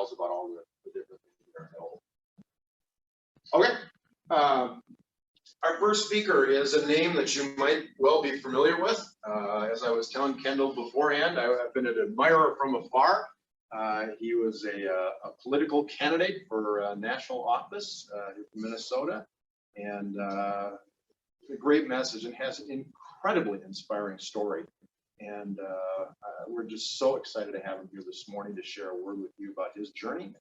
details about all the different things that are available. Okay. Our first speaker is a name that you might well be familiar with. As I was telling Kendall beforehand, I've been an admirer from afar. He was a political candidate for national office in Minnesota, and a great message, and has an incredibly inspiring story. And we're just so excited to have him here this morning to share a word with you about his journey.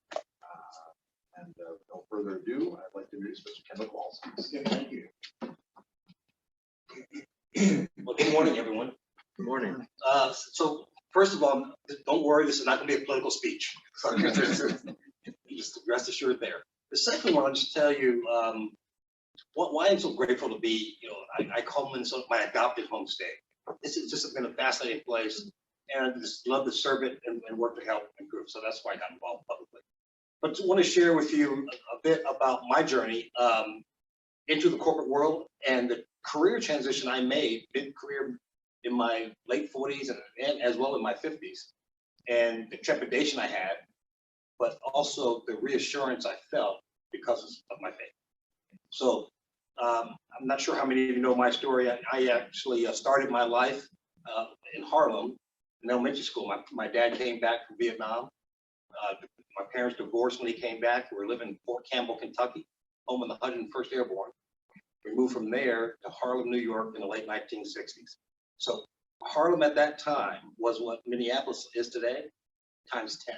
No further ado, I'd like to introduce Mr. Kendall Quiles. Thank you. Well, good morning, everyone. Good morning. So first of all, don't worry, this is not going to be a political speech. So just rest assured there. The second one, I'll just tell you why I'm so grateful to be, I call Minnesota my adopted home state. This has just been a fascinating place, and I just love to serve it and work to help improve. So that's why I got involved publicly. But I want to share with you a bit about my journey into the corporate world and the career transition I made, mid-career in my late 40s and as well in my 50s, and the trepidation I had, but also the reassurance I felt because of my faith. So I'm not sure how many of you know my story. I actually started my life in Harlem in elementary school. My dad came back from Vietnam. My parents divorced when he came back. We were living in Fort Campbell, Kentucky, home in the 101st Airborne. We moved from there to Harlem, New York in the late 1960s. So Harlem at that time was what Minneapolis is today, times 10.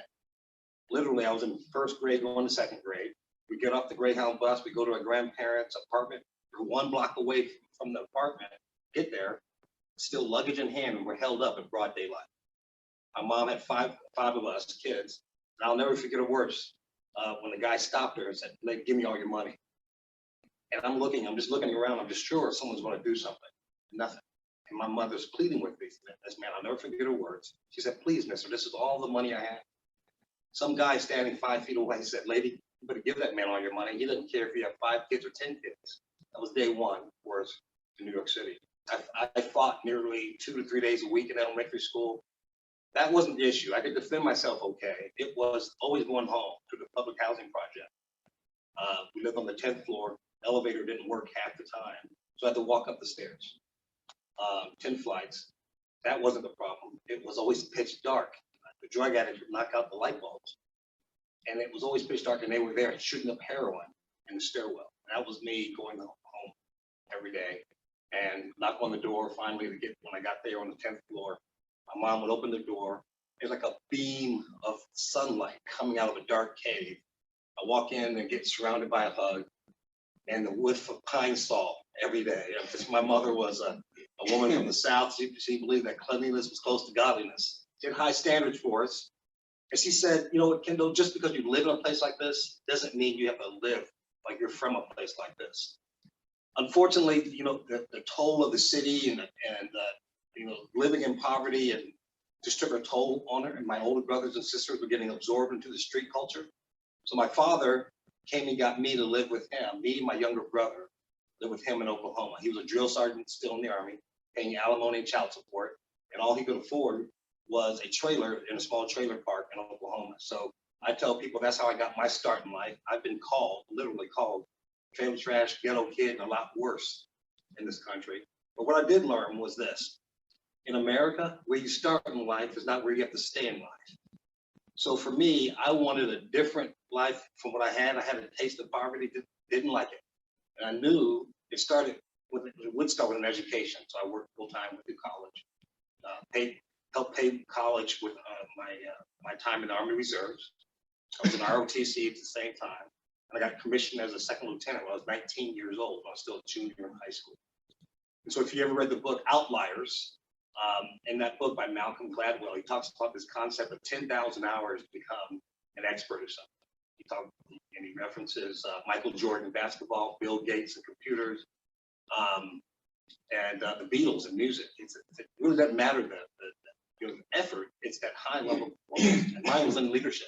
Literally, I was in first grade going to second grade. We get off the Greyhound bus, we go to our grandparents' apartment. We're 1 block away from the apartment, get there, still luggage in hand, and we're held up in broad daylight. My mom had five of us kids. And I'll never forget a worse when the guy stopped her and said, give me all your money. And I'm just looking around, I'm just sure someone's going to do something. Nothing. And my mother's pleading with me, this man, I'll never forget her words. She said, please, mister, this is all the money I have. Some guy standing 5 feet away said, lady, you better give that man all your money. He doesn't care if you have 5 kids or 10 kids. That was day one, whereas in New York City. I fought nearly 2 to 3 days a week in elementary school. That wasn't the issue. I could defend myself okay. It was always going home to the public housing project. We lived on the 10th floor. Elevator didn't work half the time. So I had to walk up the stairs, 10 flights. That wasn't the problem. It was always pitch dark. The drug addict would knock out the light bulbs. And it was always pitch dark, and they were there and shooting up heroin in the stairwell. That was me going home every day and knock on the door finally when I got there on the 10th floor. My mom would open the door. There's like a beam of sunlight coming out of a dark cave. I walk in and get surrounded by a hug and the whiff of pine salt every day. My mother was a woman from the South. She believed that cleanliness was close to godliness. She had high standards for us. And she said, you know what, Kendall, just because you live in a place like this doesn't mean you have to live like you're from a place like this. Unfortunately, the toll of the city and living in poverty and just took a toll on her. And my older brothers and sisters were getting absorbed into the street culture. So my father came and got me to live with him. Me and my younger brother lived with him in Oklahoma. He was a drill sergeant still in the Army, paying alimony and child support. And all he could afford was a trailer in a small trailer park in Oklahoma. So I tell people that's how I got my start in life. I've been literally called trailer trash, ghetto kid, and a lot worse in this country. But what I did learn was this. In America, where you start in life is not where you have to stay in life. So for me, I wanted a different life from what I had. I had a taste of poverty, didn't like it. And I knew it would start with an education. So I worked full time through college, helped pay college with my time in the Army Reserves. I was in ROTC at the same time. And I got commissioned as a second lieutenant when I was 19 years old. I was still a junior in high school. And so if you ever read the book Outliers, in that book by Malcolm Gladwell, he talks about this concept of 10,000 hours to become an expert or something. He references Michael Jordan basketball, Bill Gates and computers, and the Beatles and music. It really doesn't matter the effort. It's that high level performance. And mine was in leadership.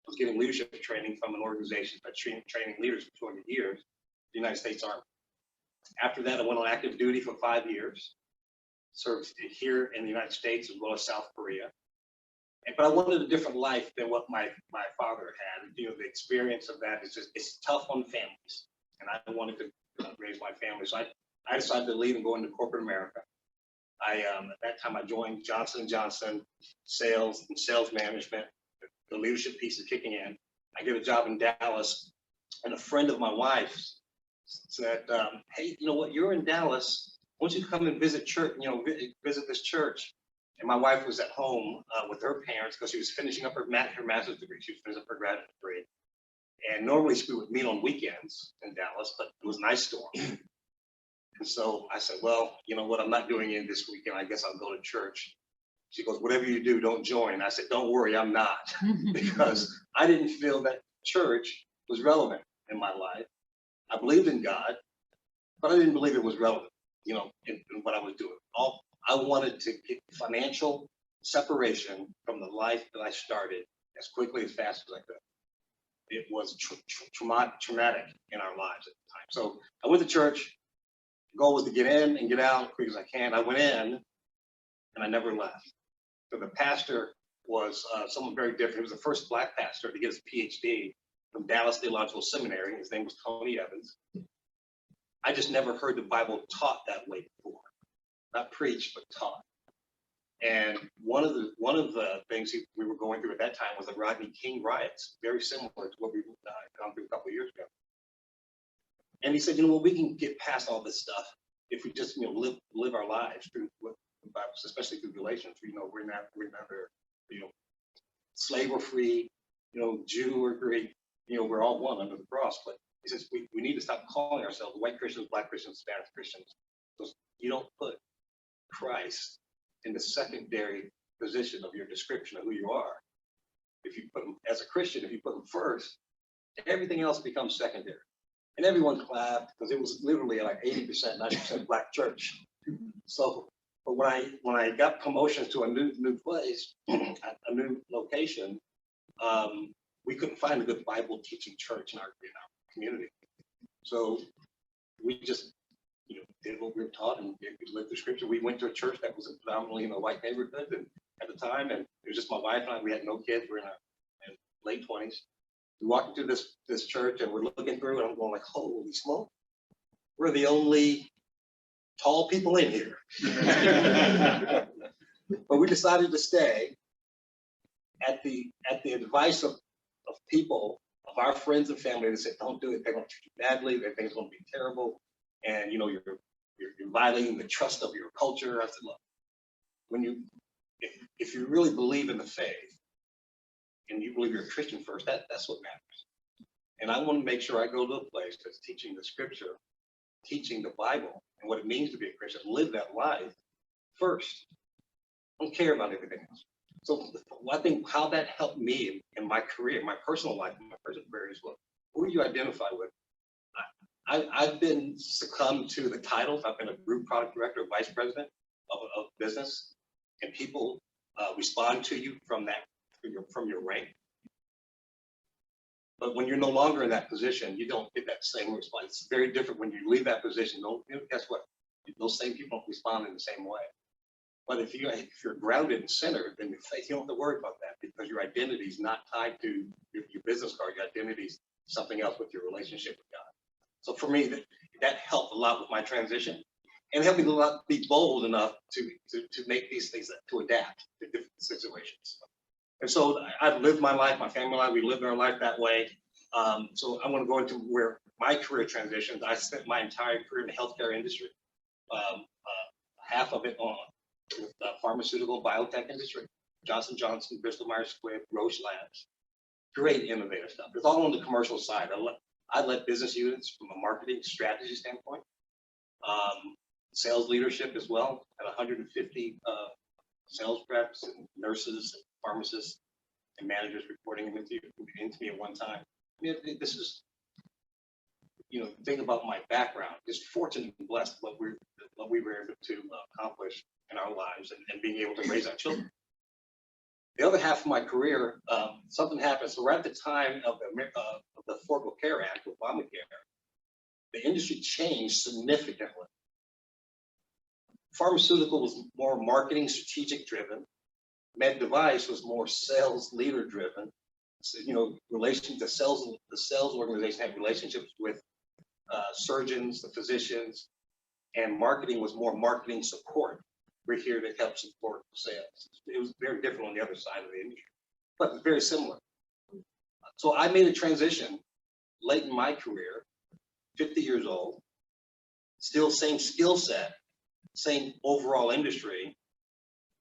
I was getting leadership training from an organization that's training leaders for 200 years, the United States Army. After that, I went on active duty for 5 years. Served here in the United States as well as South Korea. But I wanted a different life than what my father had. You know, the experience of that is just, it's tough on families. And I wanted to raise my family. So I decided to leave and go into corporate America. At that time I joined 𝙤𝙤𝙬𝙚, sales and sales management. The leadership piece is kicking in. I get a job in Dallas, and a friend of my wife's said, hey, you know what, you're in Dallas. Why don't you come and visit church, you know, visit this church? And my wife was at home with her parents because she was finishing up her master's degree. She was finishing up her graduate degree. And normally we would meet on weekends in Dallas, but it was an ice storm. And so I said, well, you know what, I'm not doing it this weekend. I guess I'll go to church. She goes, whatever you do, don't join. I said, don't worry, I'm not. Because I didn't feel that church was relevant in my life. I believed in God, but I didn't believe it was relevant, you know, in what I was doing. I wanted to get financial separation from the life that I started as quickly, as fast as I could. It was traumatic in our lives at the time. So I went to church. The goal was to get in and get out as quick as I can. I went in and I never left. So the pastor was someone very different. He was the first Black pastor to get his PhD from Dallas Theological Seminary. His name was Tony Evans. I just never heard the Bible taught that way before. Not preached, but taught. And one of the things we were going through at that time was the Rodney King riots, very similar to what we've gone through a couple of years ago. And he said, you know, well, we can get past all this stuff if we just, you know, live our lives through, especially through Galatians. You know, we're never, you know, slave or free, you know, Jew or Greek, you know, we're all one under the cross. But he says we need to stop calling ourselves white Christians, Black Christians, Spanish Christians. Because you don't put Christ in the secondary position of your description of who you are. If you put him as a Christian, if you put him first, everything else becomes secondary. And everyone clapped because it was literally like 80%, 90% Black church. So, but when I got promotions to a new place, a new location, we couldn't find a good Bible teaching church in our community. So we just, you know, did what we were taught and we lived the scripture. We went to a church that was predominantly in a white neighborhood and at the time, and it was just my wife and I. We had no kids. We were in our late 20s. We walked into this church and we're looking through and I'm going like, holy smoke, we're the only tall people in here. But we decided to stay at the advice of people, of our friends and family that said, don't do it. They're going to treat you badly. Their thing's going to be terrible. And, you know, you're violating the trust of your culture. I said, look, if you really believe in the faith and you believe you're a Christian first, that's what matters. And I want to make sure I go to a place that's teaching the scripture, teaching the Bible and what it means to be a Christian, live that life first. I don't care about everything else. So I think how that helped me in my career, my personal life, my personal career is, look, who do you identify with? I've been succumbed to the titles. I've been a group product director, vice president of business, and people respond to you from your rank. But when you're no longer in that position, you don't get that same response. It's very different when you leave that position. Guess what? Those same people don't respond in the same way. But if you're grounded and centered in your faith, you don't have to worry about that because your identity is not tied to your business card. Your identity is something else with your relationship with God. So for me, that helped a lot with my transition and helped me be bold enough to make these things, to adapt to different situations. And so I've lived my life, my family life, we lived our life that way. So I'm going to go into where my career transitions. I spent my entire career in the healthcare industry, half of it with the pharmaceutical biotech industry, Johnson & Johnson, Bristol Myers Squibb, Roche Labs. Great innovative stuff. It's all on the commercial side. I led business units from a marketing strategy standpoint, sales leadership as well, at 150 sales reps and nurses and pharmacists and managers reporting into me at one time. I mean, this is, you know, think about my background. Just fortunate and blessed what we were able to accomplish in our lives and being able to raise our children. The other half of my career, something happened. So right at the time of the Affordable Care Act, Obamacare, the industry changed significantly. Pharmaceutical was more marketing, strategic driven. Med device was more sales leader driven. So, the sales organization had relationships with surgeons, the physicians, and marketing was more marketing support. We're here to help support sales. It was very different on the other side of the industry, but very similar. So I made a transition late in my career, 50 years old, still same skill set, same overall industry,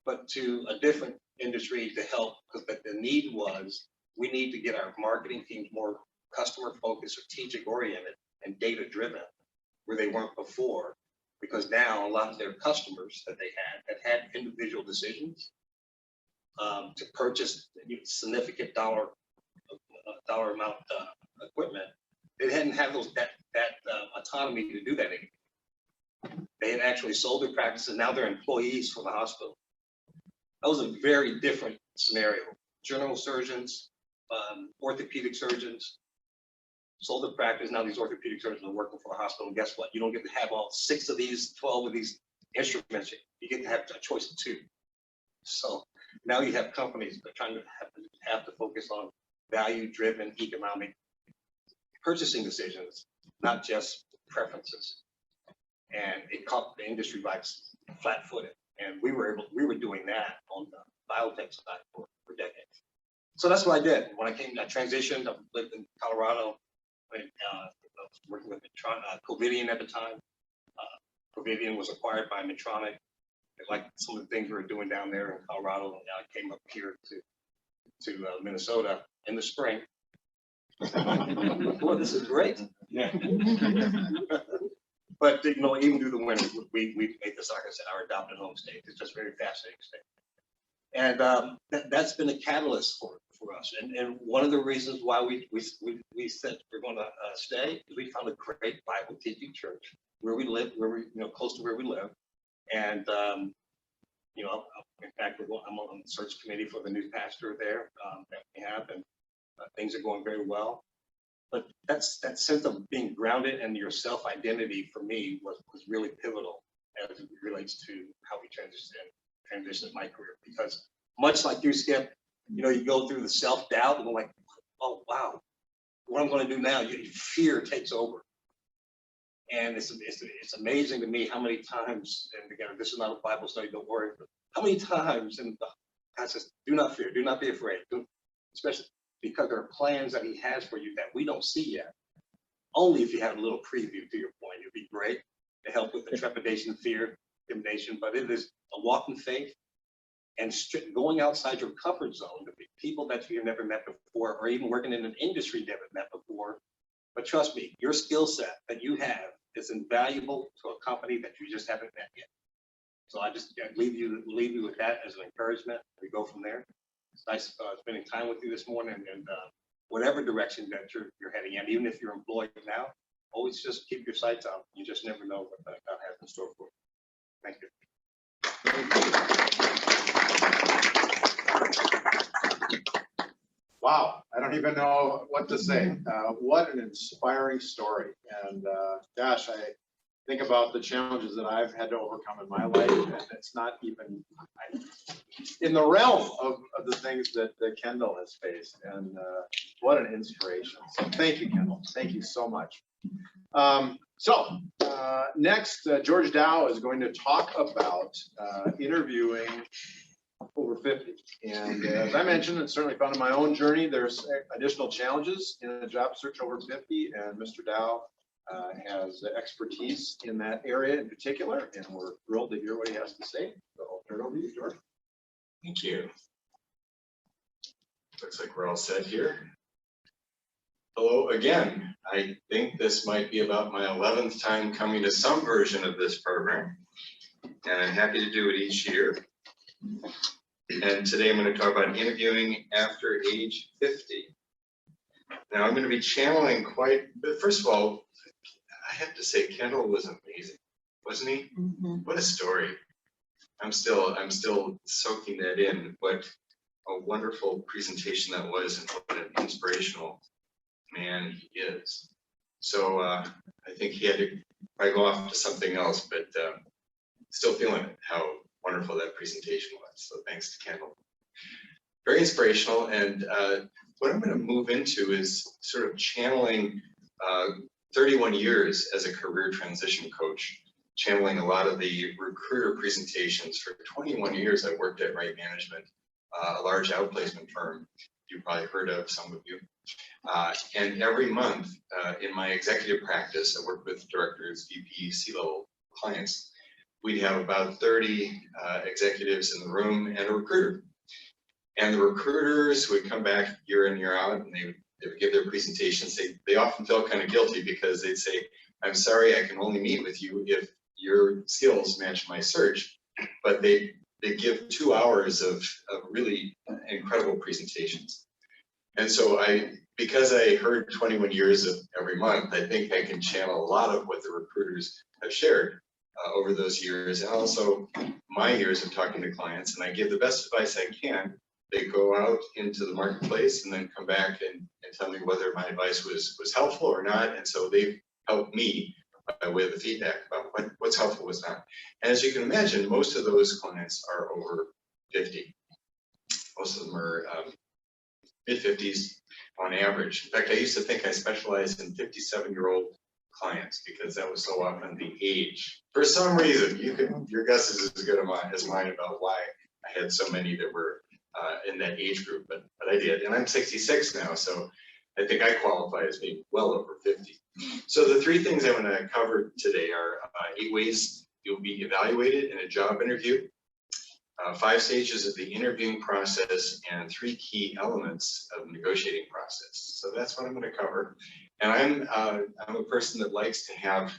but to a different industry to help, because the need was, we need to get our marketing teams more customer focused, strategic oriented, and data driven, where they weren't before, because now a lot of their customers that they had individual decisions to purchase significant dollar amount equipment. They hadn't had that autonomy to do that anymore. They had actually sold their practices. Now they're employees for the hospital. That was a very different scenario. General surgeons, orthopedic surgeons sold the practice. Now these orthopedic surgeons are working for the hospital. And guess what? You don't get to have all 6 of these, 12 of these instruments. You get to have a choice of 2. So now you have companies that are trying to have to focus on value-driven economic purchasing decisions, not just preferences. And it caught the industry by flat-footed. And we were doing that on the biotech side for decades. So that's what I did. When I transitioned, I lived in Colorado. I was working with 𝙬𝙤𝙬𝙬 at the time. 𝙬𝙤𝙬 was acquired by Medtronic. They liked some of the things we were doing down there in Colorado. And I came up here to Minnesota in the spring. Boy, this is great. Yeah. But even through the winter, we made this, like I said, our adopted home state. It's just a very fascinating state. And that's been a catalyst for us. And one of the reasons why we said we're going to stay is we found a great Bible teaching church where we live, close to where we live. And in fact, I'm on the search committee for the new pastor there that we have, and things are going very well. But that sense of being grounded in your self-identity for me was really pivotal as it relates to how we transitioned my career. Because much like you, Skip, you go through the self-doubt and like, oh wow, what I'm going to do now? Fear takes over, and it's amazing to me how many times. And again, this is not a Bible study, don't worry. But how many times and God says, "Do not fear, do not be afraid," especially because there are plans that He has for you that we don't see yet. Only if you have a little preview, to your point, it'd be great to help with the trepidation, fear, intimidation. But it is a walk in faith and going outside your comfort zone to meet people that you've never met before, or even working in an industry you never met before. But trust me, your skill set that you have is invaluable to a company that you just haven't met yet. So I just leave you with that as an encouragement. We go from there. It's nice spending time with you this morning, and whatever direction that you're heading in, even if you're employed now, always just keep your sights out. You just never know what God has in store for you. Thank you. Wow, I don't even know what to say. What an inspiring story. And gosh, I think about the challenges that I've had to overcome in my life, and it's not even in the realm of the things that Kendall has faced. And what an inspiration. So thank you, Kendall. Thank you so much. Next, George Dow is going to talk about interviewing over 50. And as I mentioned, and certainly found in my own journey, there's additional challenges in a job search over 50, and Mr. Dow has expertise in that area in particular, and we're thrilled to hear what he has to say. So I'll turn it over to you, George. Thank you. Looks like we're all set here. Hello again. I think this might be about my 11th time coming to some version of this program, and I'm happy to do it each year. And today I'm going to talk about interviewing after age 50. Now I'm going to be channeling but first of all, I have to say Kendall was amazing, wasn't he? Mm-hmm. What a story. I'm still soaking that in. What a wonderful presentation that was, and what an inspirational man he is. So I think he had to probably go off to something else, but still feeling it, how wonderful that presentation was. So thanks to Kendall. Very inspirational. And what I'm going to move into is sort of channeling 31 years as a career transition coach, channeling a lot of the recruiter presentations. For 21 years, I worked at Right Management, a large outplacement firm you've probably heard of, some of you. And every month in my executive practice, I work with directors, VP, C-level clients. We'd have about 30 executives in the room and a recruiter. And the recruiters would come back year in, year out, and they would give their presentations. They often felt kind of guilty because they'd say, I'm sorry, I can only meet with you if your skills match my search. But they give 2 hours of really incredible presentations. And so because I heard 21 years of every month, I think I can channel a lot of what the recruiters have shared over those years, and also my years of talking to clients. And I give the best advice I can. They go out into the marketplace and then come back and tell me whether my advice was helpful or not. And so they've helped me by way of the feedback about what's helpful, what's not. And as you can imagine, most of those clients are over 50. Most of them are mid-50s on average. In fact, I used to think I specialized in 57-year-old clients because that was so often the age. For some reason, your guess is as good as mine about why I had so many that were in that age group, but I did. And I'm 66 now, so I think I qualify as being well over 50. So the 3 things I want to cover today are 8 ways you'll be evaluated in a job interview, 5 stages of the interviewing process, and 3 key elements of the negotiating process. So that's what I'm going to cover. And I'm a person that likes to have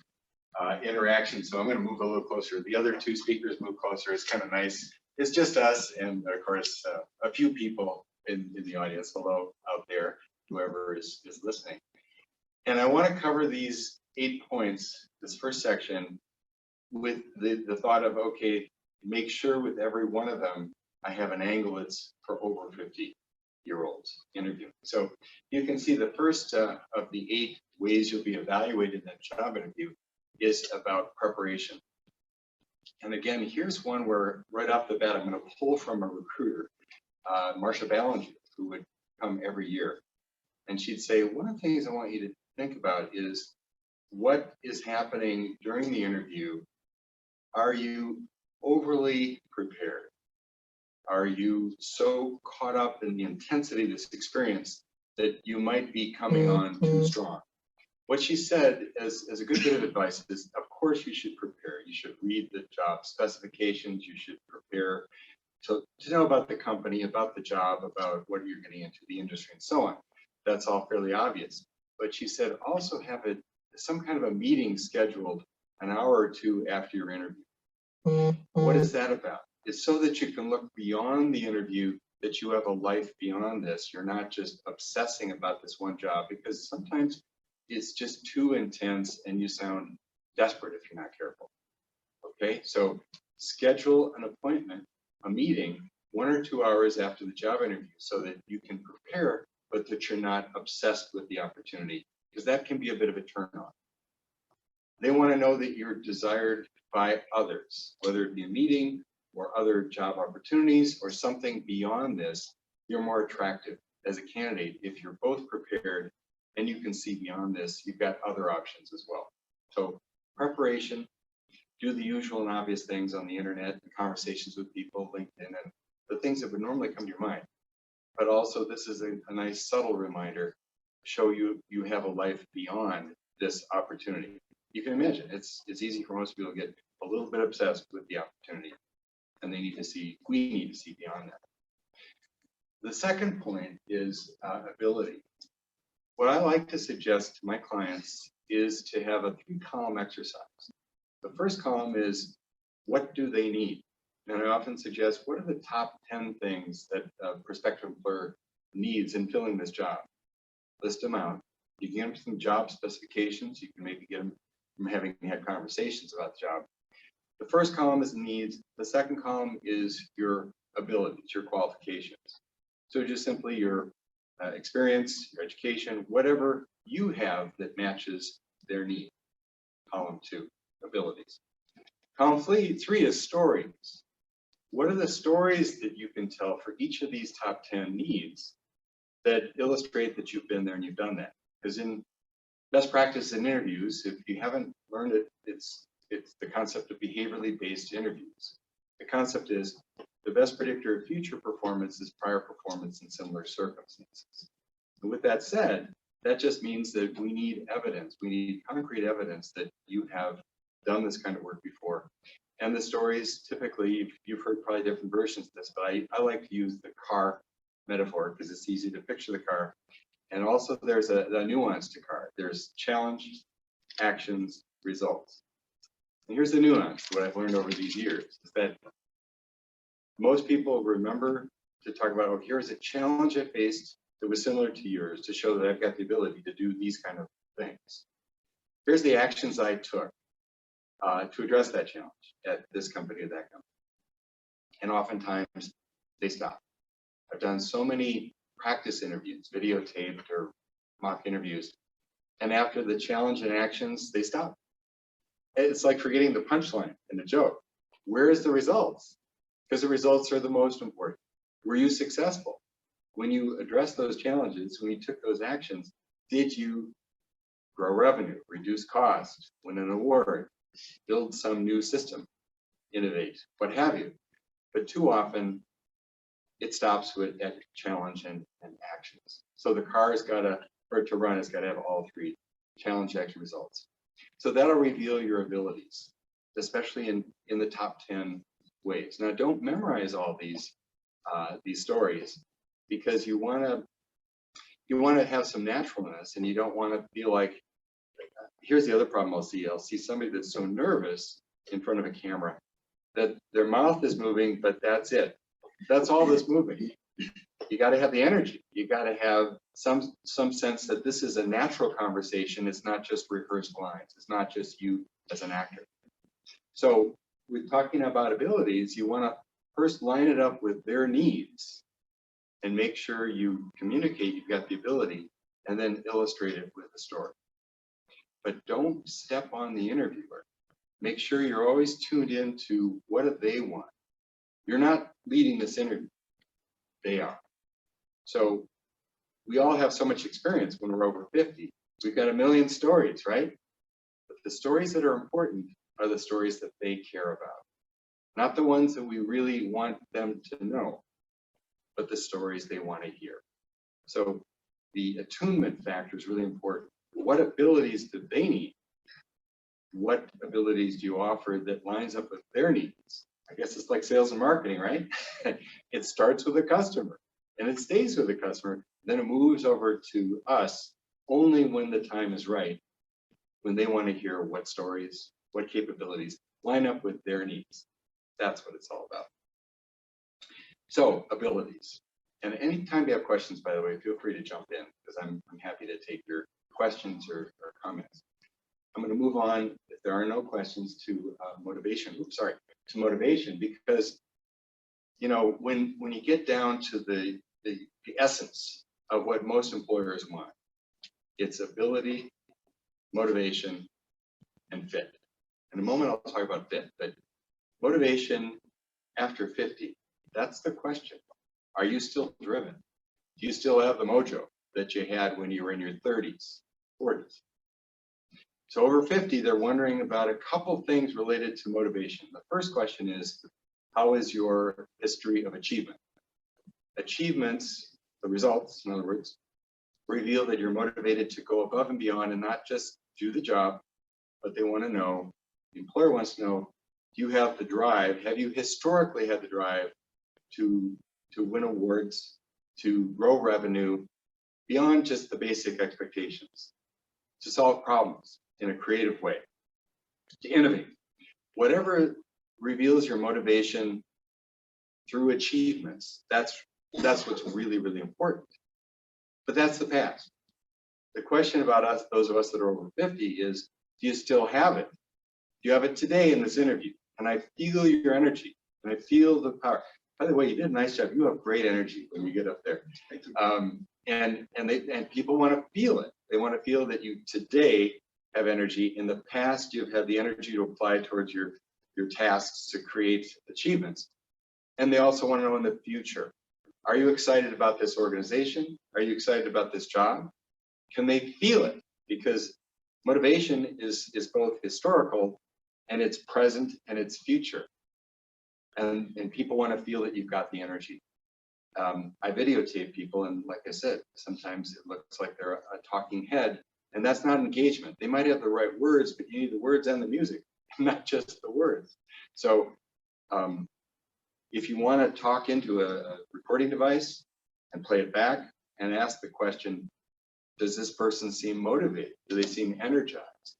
interaction, so I'm going to move a little closer. The other 2 speakers move closer. It's kind of nice. It's just us, and of course, a few people in the audience. Hello out there, whoever is listening. And I want to cover these 8 points, this first section, with the thought of, okay, make sure with every one of them, I have an angle that's for over 50-year-olds interviewing. So you can see the first of the 8 ways you'll be evaluated in a job interview is about preparation. And again, here's one where right off the bat, I'm going to pull from a recruiter, Marsha Ballinger, who would come every year. And she'd say, one of the things I want you to think about is what is happening during the interview. Are you overly prepared? Are you so caught up in the intensity of this experience that you might be coming on too strong? What she said as a good bit of advice is, of course, you should prepare. You should read the job specifications. You should prepare to know about the company, about the job, about what you're getting into, the industry, and so on. That's all fairly obvious. But she said also have some kind of a meeting scheduled an hour or 2 after your interview. What is that about? It's so that you can look beyond the interview, that you have a life beyond this. You're not just obsessing about this one job, because sometimes it's just too intense and you sound desperate if you're not careful. Okay, so schedule an appointment, a meeting, 1 or 2 hours after the job interview so that you can prepare, but that you're not obsessed with the opportunity, because that can be a bit of a turn on. They want to know that you're desired by others, whether it be a meeting or other job opportunities or something beyond this. You're more attractive as a candidate if you're both prepared and you can see beyond this. You've got other options as well. So preparation, do the usual and obvious things on the internet, conversations with people, LinkedIn, and the things that would normally come to your mind. But also, this is a nice subtle reminder, show you have a life beyond this opportunity. You can imagine it's easy for most people to get a little bit obsessed with the opportunity, and we need to see beyond that. The second point is ability. What I like to suggest to my clients is to have a 3-column exercise. The first column is, what do they need? And I often suggest, what are the top 10 things that a prospective employer needs in filling this job? List them out. You can get them some job specifications. You can maybe get them from having had conversations about the job. The first column is needs. The second column is your abilities, your qualifications. So just simply your experience, your education, whatever you have that matches their need. Column 2, abilities. Column 3 is stories. what are the stories that you can tell for each of these top 10 needs that illustrate that you've been there and you've done that? Because in best practice in interviews, if you haven't learned it, it's the concept of behaviorally based interviews. The concept is the best predictor of future performance is prior performance in similar circumstances. And with that said, that just means that we need evidence. We need concrete evidence that you have done this kind of work before. And the stories, typically, you've heard probably different versions of this, but I like to use the car metaphor because it's easy to picture the car. And also there's a nuance to car. There's challenge, actions, results. And here's the nuance, what I've learned over these years, is that most people remember to talk about, oh, here's a challenge I faced that was similar to yours to show that I've got the ability to do these kind of things. Here's the actions I took to address that challenge at this company or that company. And oftentimes they stop. I've done so many practice interviews, videotaped or mock interviews, and after the challenge and actions, they stop. It's like forgetting the punchline in a joke. Where is the results? Because the results are the most important. Were you successful? When you addressed those challenges, when you took those actions, did you grow revenue, reduce cost, win an award, build some new system, innovate, what have you? But too often, it stops with at challenge and actions. So the car's got to, for it to run, it's got to have all three: challenge, action, results. So that'll reveal your abilities, especially in the top 10 ways. Now, don't memorize all these stories, because you want to have some naturalness, and you don't want to feel like. Here's the other problem I'll see somebody that's so nervous in front of a camera that their mouth is moving, but that's it. That's all that's moving. You got to have the energy. You got to have some sense that this is a natural conversation. It's not just rehearsed lines. It's not just you as an actor. So with talking about abilities, you want to first line it up with their needs and make sure you communicate you've got the ability, and then illustrate it with a story. But don't step on the interviewer. Make sure you're always tuned into what do they want. You're not leading this interview. They are. So we all have so much experience when we're over 50. We've got a million stories, right? But the stories that are important are the stories that they care about. Not the ones that we really want them to know, but the stories they want to hear. So the attunement factor is really important. What abilities do they need? What abilities do you offer that lines up with their needs? I guess it's like sales and marketing, right? It starts with the customer and it stays with the customer. Then it moves over to us only when the time is right, when they want to hear what stories, what capabilities line up with their needs. That's what it's all about. So abilities. And anytime you have questions, by the way, feel free to jump in, because I'm happy to take your questions or comments. I'm going to move on, if there are no questions, to motivation. To motivation, because you know, when you get down to the essence of what most employers want, it's ability, motivation, and fit. In a moment, I'll talk about fit, but motivation after 50, that's the question. Are you still driven? Do you still have the mojo that you had when you were in your 30s, 40s? So over 50, they're wondering about a couple things related to motivation. The first question is, how is your history of achievement? Achievements, the results, in other words, reveal that you're motivated to go above and beyond and not just do the job, but they want to know, the employer wants to know, do you have the drive? Have you historically had the drive to win awards, to grow revenue beyond just the basic expectations, to solve problems in a creative way, to innovate? Whatever reveals your motivation through achievements, that's what's really, really important. But that's the past. The question about us, those of us that are over 50, is, do you still have it? Do you have it today in this interview? And I feel your energy, and I feel the power. By the way, you did a nice job. You have great energy when you get up there. And people want to feel it. They want to feel that you today have energy. In the past, you've had the energy to apply towards your tasks to create achievements. And they also want to know in the future, are you excited about this organization? Are you excited about this job? Can they feel it? Because motivation is both historical and it's present and it's future. And people want to feel that you've got the energy. I videotape people, and like I said, sometimes it looks like they're a talking head, and that's not engagement. They might have the right words, but you need the words and the music, not just the words. So if you want to talk into a recording device and play it back and ask the question, does this person seem motivated? Do they seem energized?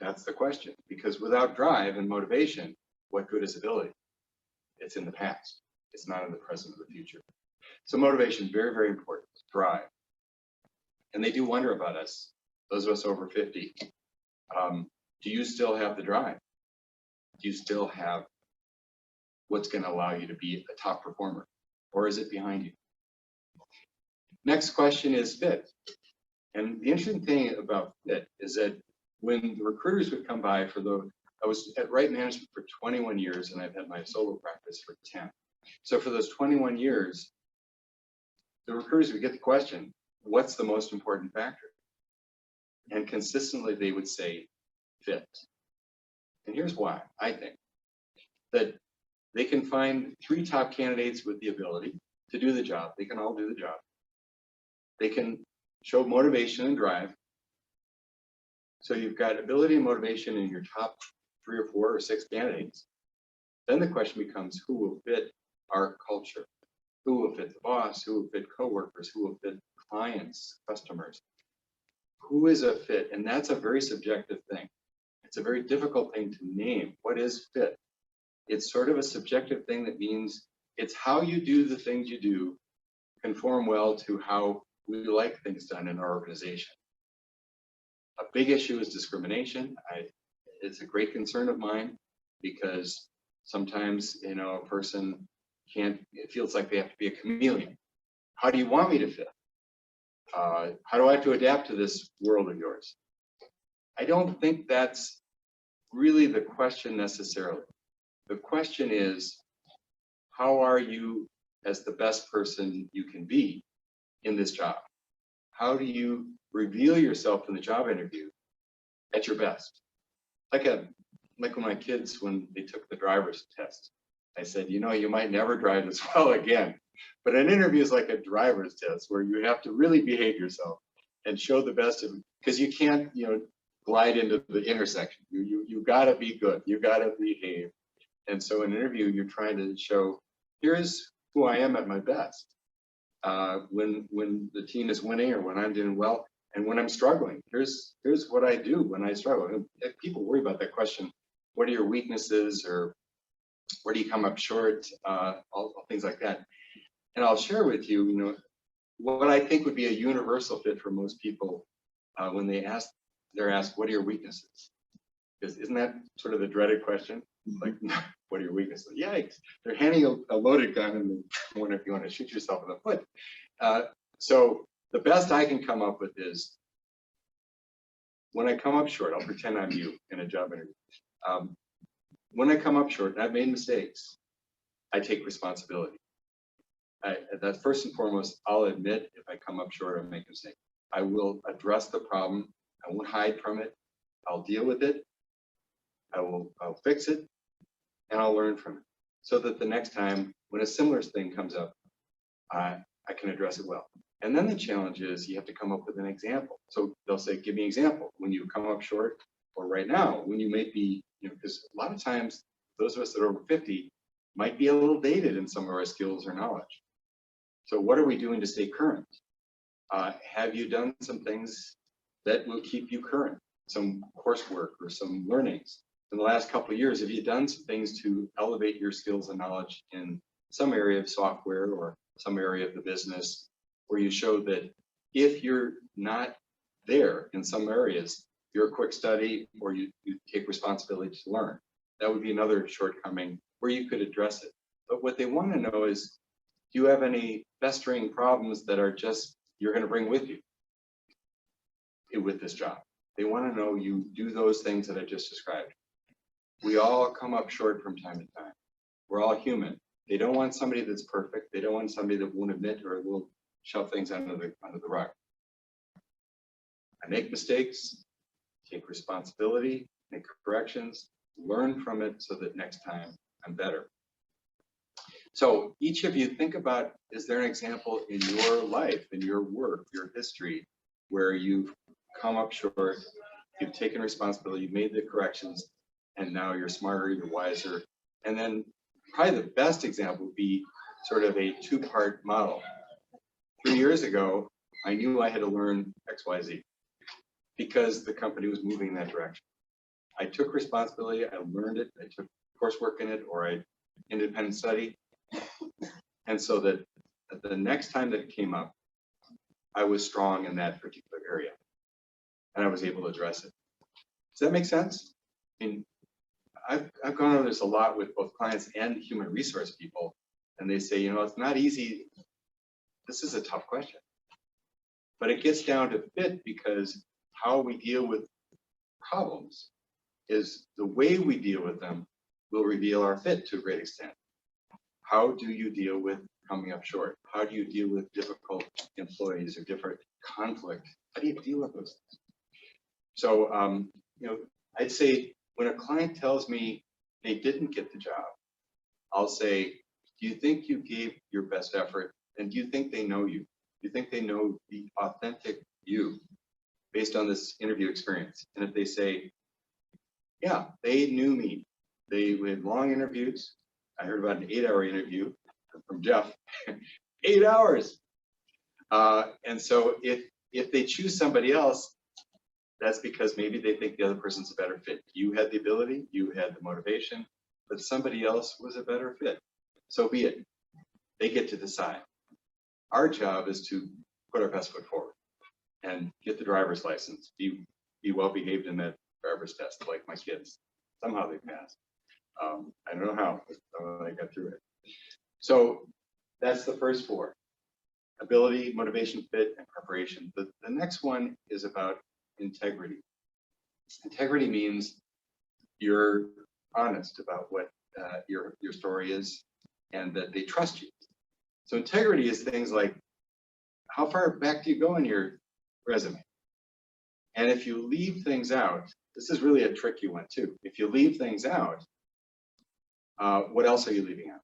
That's the question, because without drive and motivation, what good is ability? It's in the past. It's not in the present or the future. So motivation, very, very important. Drive. And they do wonder about us, those of us over 50. Do you still have the drive? Do you still have what's going to allow you to be a top performer? Or is it behind you? Next question is fit. And the interesting thing about fit is that when the recruiters would come by I was at Right Management for 21 years, and I've had my solo practice for 10. So for those 21 years, the recruiters would get the question, what's the most important factor? And consistently they would say fit. And here's why. I think that they can find 3 top candidates with the ability to do the job. They can all do the job. They can show motivation and drive. So you've got ability and motivation in your top 3 or 4 or 6 candidates. Then the question becomes, who will fit our culture? Who will fit the boss? Who will fit coworkers? Who will fit clients, customers? Who is a fit? And that's a very subjective thing. It's a very difficult thing to name. What is fit? It's sort of a subjective thing that means it's how you do the things you do conform well to how we like things done in our organization. A big issue is discrimination. It's a great concern of mine because sometimes, a person it feels like they have to be a chameleon. How do you want me to fit? How do I have to adapt to this world of yours? I don't think that's really the question necessarily. The question is, how are you as the best person you can be in this job? How do you reveal yourself in the job interview at your best? Like when my kids, when they took the driver's test, I said, you might never drive this well again, but an interview is like a driver's test where you have to really behave yourself and show the best of, because you can't, glide into the intersection. You gotta be good. You gotta behave. And so in an interview, you're trying to show, here's who I am at my best. When the team is winning or when I'm doing well, and when I'm struggling, here's what I do when I struggle. If people worry about that question, what are your weaknesses, or where do you come up short, all things like that. And I'll share with you, what I think would be a universal fit for most people when they're asked, what are your weaknesses? Because isn't that sort of the dreaded question? Like, what are your weaknesses? Yikes, they're handing a loaded gun and I wonder if you want to shoot yourself in the foot. So the best I can come up with is, when I come up short, I'll pretend I'm you in a job interview. When I come up short, and I've made mistakes, I take responsibility. That's first and foremost. I'll admit if I come up short or make a mistake. I will address the problem. I won't hide from it. I'll deal with it. I'll fix it, and I'll learn from it, so that the next time when a similar thing comes up, I can address it well. And then the challenge is you have to come up with an example. So they'll say, give me an example when you come up short, or right now when you may be, because a lot of times those of us that are over 50 might be a little dated in some of our skills or knowledge. So what are we doing to stay current? Have you done some things that will keep you current? Some coursework or some learnings in the last couple of years? Have you done some things to elevate your skills and knowledge in some area of software or some area of the business, where you show that if you're not there in some areas, you're a quick study, or you take responsibility to learn? That would be another shortcoming where you could address it. But what they want to know is, do you have any festering problems that are just, you're going to bring with you with this job? They want to know you do those things that I just described. We all come up short from time to time. We're all human. They don't want somebody that's perfect. They don't want somebody that won't admit or will shove things under the rug. I make mistakes, take responsibility, make corrections, learn from it so that next time I'm better. So each of you think about, is there an example in your life, in your work, your history, where you've come up short, you've taken responsibility, you've made the corrections, and now you're smarter, you're wiser. And then probably the best example would be sort of a two-part model. 3 years ago, I knew I had to learn XYZ because the company was moving in that direction. I took responsibility, I learned it, I took coursework in it, or I independent study. And so that the next time that it came up, I was strong in that particular area and I was able to address it. Does that make sense? I mean, I've gone over this a lot with both clients and human resource people, and they say, you know, it's not easy. This is a tough question, but it gets down to fit, because how we deal with problems is the way we deal with them will reveal our fit to a great extent. How do you deal with coming up short? How do you deal with difficult employees or different conflict? How do you deal with those things? So, you know, I'd say when a client tells me they didn't get the job, I'll say, do you think you gave your best effort? And do you think they know you? Do you think they know the authentic you based on this interview experience? And if they say, yeah, they knew me. We had long interviews. I heard about an 8-hour interview from Jeff, 8 hours. And so if they choose somebody else, that's because maybe they think the other person's a better fit. You had the ability, you had the motivation, but somebody else was a better fit. So be it. They get to decide. Our job is to put our best foot forward and get the driver's license, be well behaved in that driver's test, like my kids. Somehow they passed. I don't know how, but I got through it. So that's the first 4: ability, motivation, fit, and preparation. The next one is about integrity. Integrity means you're honest about what your story is, and that they trust you. So integrity is things like, how far back do you go in your resume? And if you leave things out, this is really a tricky one too. If you leave things out, what else are you leaving out?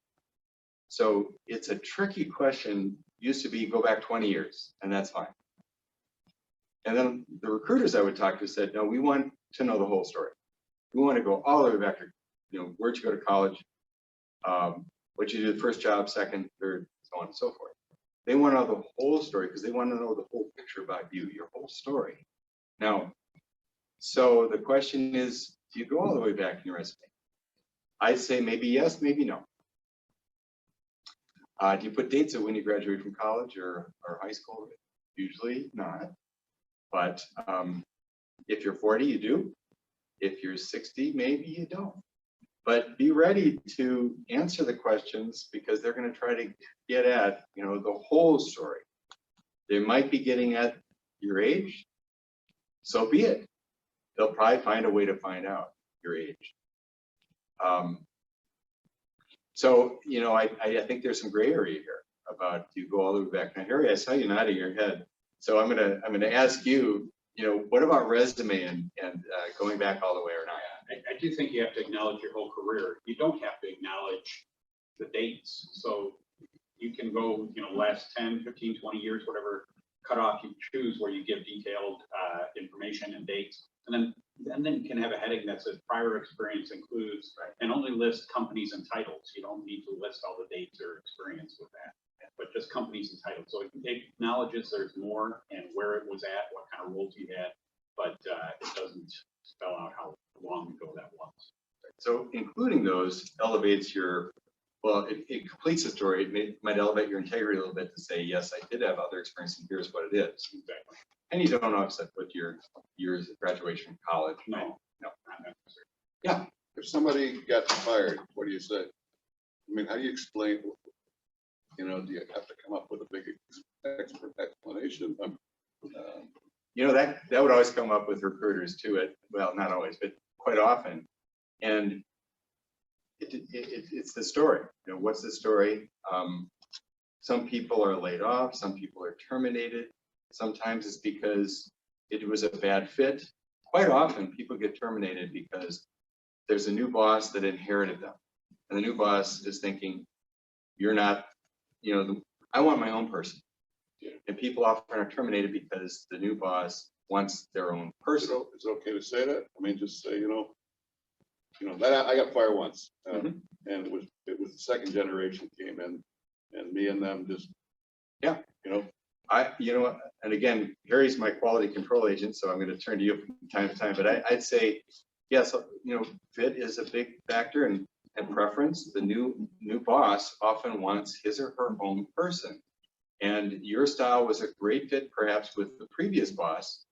So it's a tricky question. Used to be go back 20 years, and that's fine. And then the recruiters I would talk to said, no, we want to know the whole story. We want to go all the way back to, you know, where'd you go to college, what you did first job, second, third, so on and so forth. They want to know the whole story because they want to know the whole picture about you, your whole story. Now, so the question is, do you go all the way back in your resume? I'd say maybe yes, maybe no. Do you put dates of when you graduated from college or high school? Usually not. But if you're 40, you do. If you're 60, maybe you don't. But be ready to answer the questions, because they're going to try to get at, you know, the whole story. They might be getting at your age. So be it. They'll probably find a way to find out your age. So, you know, I think there's some gray area here about, do you go all the way back? Now, Harry, I saw you nodding your head. So I'm gonna ask you, you know, what about resume and going back all the way or not? I do think you have to acknowledge your whole career. You don't have to acknowledge the dates. So you can go, you know, last 10, 15, 20 years, whatever cutoff you choose, where you give detailed information and dates. And then you can have a heading that says prior experience includes, and only list companies and titles. You don't need to list all the dates or experience with that, but just companies and titles. So it acknowledges there's more and where it was at, what kind of roles you had, but it doesn't spell out how long ago that was. So including those elevates your, well, it completes the story. It might elevate your integrity a little bit to say, yes, I did have other experience and here's what it is. Exactly. And you don't offset with your years of graduation from college. No, right? No. not necessary. Yeah. If somebody got fired, what do you say? I mean, how do you explain, you know, do you have to come up with a big expert explanation? You know, that would always come up with recruiters too. Well, not always, but quite often. And It's the story. You know, what's the story? Some people are laid off, some people are terminated. Sometimes it's because it was a bad fit. Quite often people get terminated because there's a new boss that inherited them. And the new boss is thinking, you're not, you know, I want my own person. And people often are terminated because the new boss wants their own person. So it's okay to say that? I mean, just say, you know, that I got fired once, and it was the second generation came in, and me and them just, Yeah. you know, And again, Harry's my quality control agent, so I'm going to turn to you from time to time. But I'd say, yes, you know, fit is a big factor, and preference. The new boss often wants his or her own person, and your style was a great fit, perhaps with the previous boss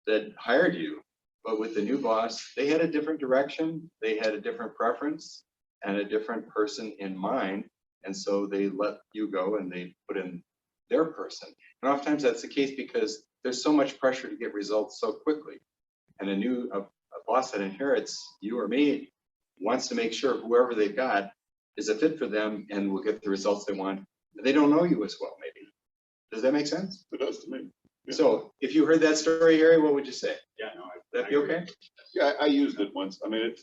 that hired you, but with the new boss, they had a different direction, they had a different preference, and a different person in mind, and so they let you go and they put in their person. And oftentimes that's the case because there's so much pressure to get results so quickly. And a boss that inherits you or me wants to make sure whoever they've got is a fit for them and will get the results they want. They don't know you as well, maybe. Does that make sense? it does to me. Yeah. So if you heard that story, Harry, what would you say? Yeah, no, That'd be okay? Yeah, I used it once. I mean,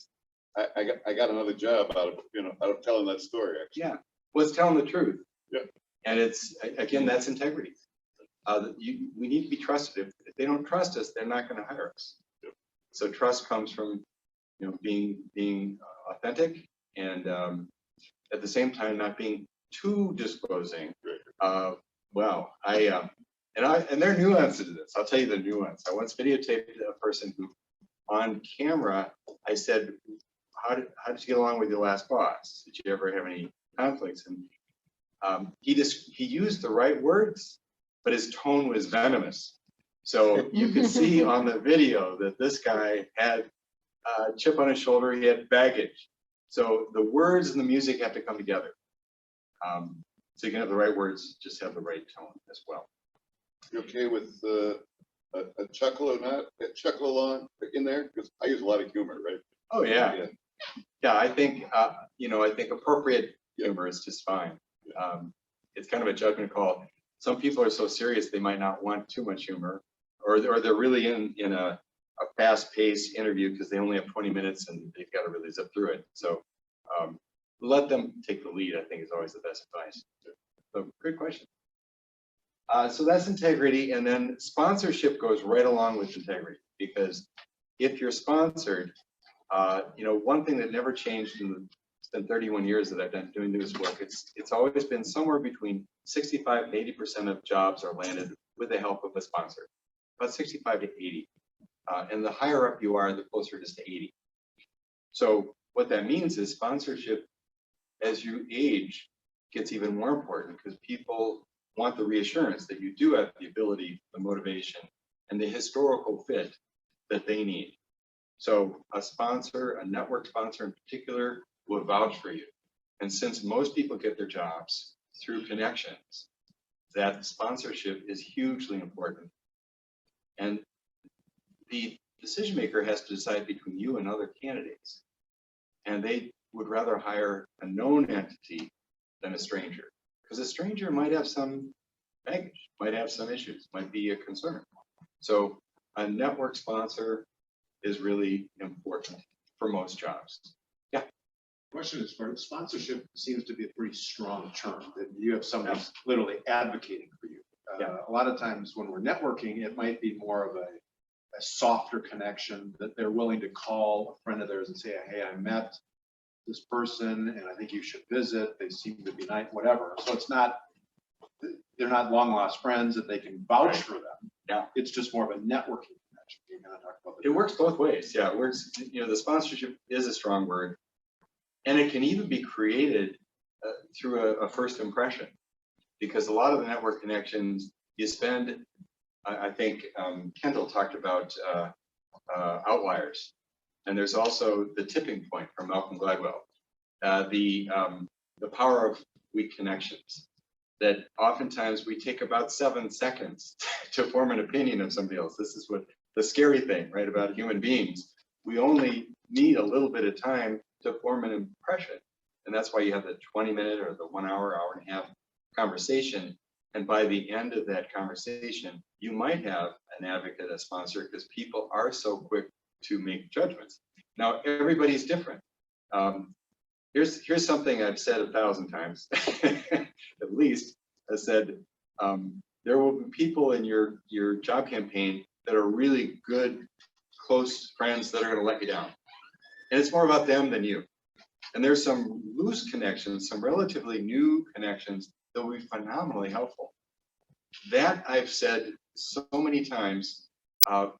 I got another job out of telling that story, actually. Yeah. Well, it's telling the truth. Yeah. And it's, again, that's integrity. We need to be trusted. If they don't trust us, they're not going to hire us. Yeah. So trust comes from, you know, being authentic, and at the same time not being too disclosing. Well, and there are nuances to this. I'll tell you the nuance. I once videotaped a person who, on camera, I said, how did you get along with your last boss? Did you ever have any conflicts? And he used the right words, but his tone was venomous. So you could see on the video that this guy had a chip on his shoulder, he had baggage. So the words and the music have to come together. So you can have the right words, just have the right tone as well. You okay with a chuckle or not? A chuckle along in there? Because I use a lot of humor, right? Oh yeah. Yeah, I think, I think appropriate humor is just fine. It's kind of a judgment call. Some people are so serious, they might not want too much humor, or they're really in a fast-paced interview because they only have 20 minutes and they've got to really zip through it. So let them take the lead, I think, is always the best advice. So good question. So that's integrity, and then sponsorship goes right along with integrity, because if you're sponsored, one thing that never changed it's been 31 years that I've been doing this work. It's always been somewhere between 65 to 80% of jobs are landed with the help of a sponsor, about 65 to 80. And the higher up you are, the closer it is to 80. So what that means is sponsorship, as you age, gets even more important, because people want the reassurance that you do have the ability, the motivation, and the historical fit that they need. So a sponsor, a network sponsor in particular, will vouch for you. And since most people get their jobs through connections, that sponsorship is hugely important. And the decision maker has to decide between you and other candidates. And they would rather hire a known entity than a stranger, because a stranger might have some baggage, might have some issues, might be a concern. So a network sponsor is really important for most jobs. Yeah. Question is, for sponsorship seems to be a pretty strong term, that you have somebody literally advocating for you. A lot of times when we're networking, it might be more of a softer connection, that they're willing to call a friend of theirs and say, hey, I met this person and I think you should visit. They seem to be nice, whatever. So it's not, they're not long lost friends that they can vouch for them. Yeah. It's just more of a networking connection. You're going to talk about It works both ways. Yeah, it works. The sponsorship is a strong word, and it can even be created through a first impression, because a lot of the network connections you spend, I think Kendall talked about outliers, and there's also the tipping point from Malcolm Gladwell, the power of weak connections, that oftentimes we take about 7 seconds to form an opinion of somebody else. This is what the scary thing, right, about human beings. We only need a little bit of time to form an impression. And that's why you have the 20-minute or the 1 hour, hour and a half conversation. And by the end of that conversation, you might have an advocate, a sponsor, because people are so quick to make judgments. Now, everybody's different. Here's something I've said 1,000 times, at least. I said, there will be people in your job campaign that are really good, close friends that are going to let you down. And it's more about them than you. And there's some loose connections, some relatively new connections that will be phenomenally helpful. That I've said so many times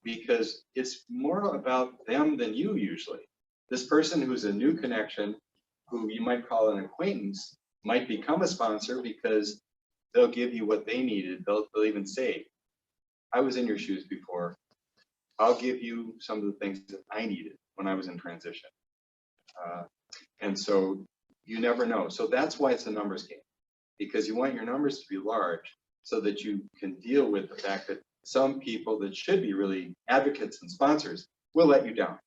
because it's more about them than you usually. This person who's a new connection, who you might call an acquaintance, might become a sponsor because they'll give you what they needed. They'll even say, I was in your shoes before. I'll give you some of the things that I needed when I was in transition. And so you never know. So that's why it's a numbers game, because you want your numbers to be large so that you can deal with the fact that some people that should be really advocates and sponsors will let you down.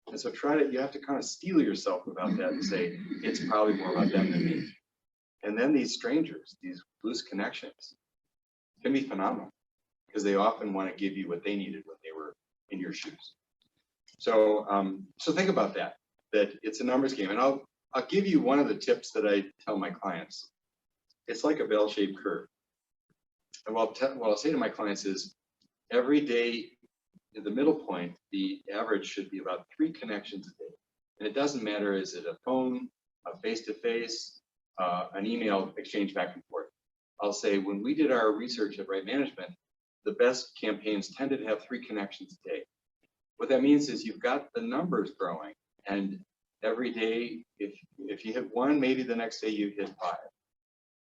And so you have to kind of steel yourself about that and say, it's probably more about them than me. And then these strangers, these loose connections can be phenomenal because they often want to give you what they needed when they were in your shoes. So, so think about that it's a numbers game. And I'll give you one of the tips that I tell my clients. It's like a bell-shaped curve. And what I'll say to my clients is every day in the middle point, the average should be about 3 connections a day. And it doesn't matter, is it a phone, a face-to-face, an email exchange back and forth. I'll say when we did our research at Right Management, the best campaigns tended to have 3 connections a day. What that means is you've got the numbers growing, and every day, if you hit 1, maybe the next day you hit 5.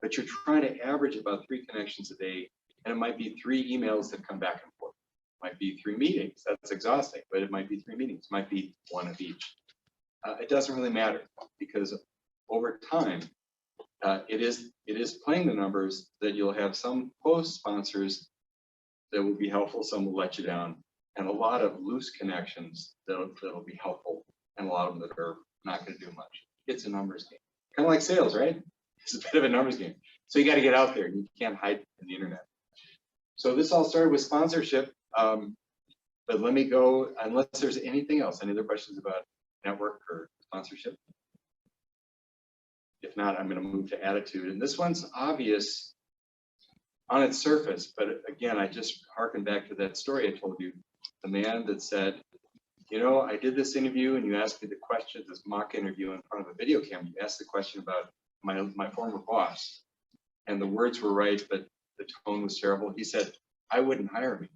But you're trying to average about 3 connections a day, and it might be 3 emails that come back and forth. It might be 3 meetings. That's exhausting, but it might be 3 meetings. It might be 1 of each. It doesn't really matter because over time, it is playing the numbers that you'll have some close sponsors that will be helpful, some will let you down, and a lot of loose connections that'll be helpful, and a lot of them that are not going to do much. It's a numbers game, kind of like sales, right? It's a bit of a numbers game. So you got to get out there. You can't hide in the internet. So this all started with sponsorship, but let me go unless there's anything else. Any other questions about network or sponsorship? If not, I'm going to move to attitude. And this one's obvious on its surface, but again, I just harken back to that story I told you. The man that said, you know, I did this interview and you asked me the question, this mock interview in front of a video camera. You asked the question about my former boss, and the words were right, but the tone was terrible. He said, I wouldn't hire me.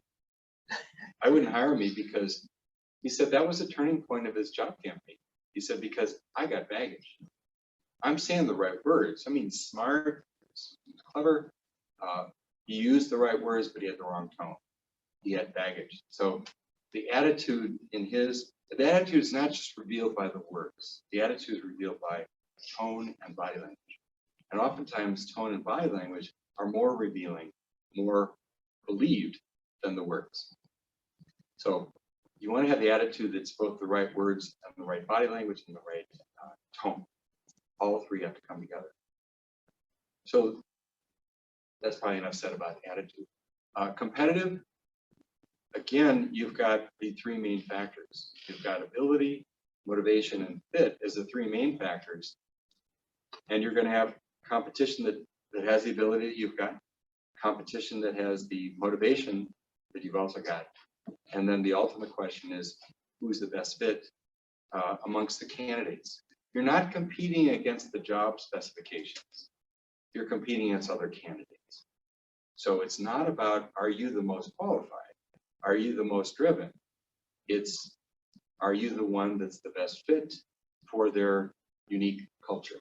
I wouldn't hire me because he said that was a turning point of his job campaign. He said, because I got baggage. I'm saying the right words. I mean, smart, clever. He used the right words, but he had the wrong tone. He had baggage. So the attitude the attitude is not just revealed by the words. The attitude is revealed by tone and body language. And oftentimes tone and body language are more revealing, more believed than the words. So you want to have the attitude that's both the right words and the right body language and the right tone. All 3 have to come together. So that's probably enough said about attitude. Competitive, again, you've got the 3 main factors. You've got ability, motivation, and fit as the 3 main factors. And you're going to have competition that has the ability that you've got, competition that has the motivation that you've also got. And then the ultimate question is, who's the best fit amongst the candidates? You're not competing against the job specifications. You're competing against other candidates. So it's not about, are you the most qualified? Are you the most driven? It's, are you the one that's the best fit for their unique culture,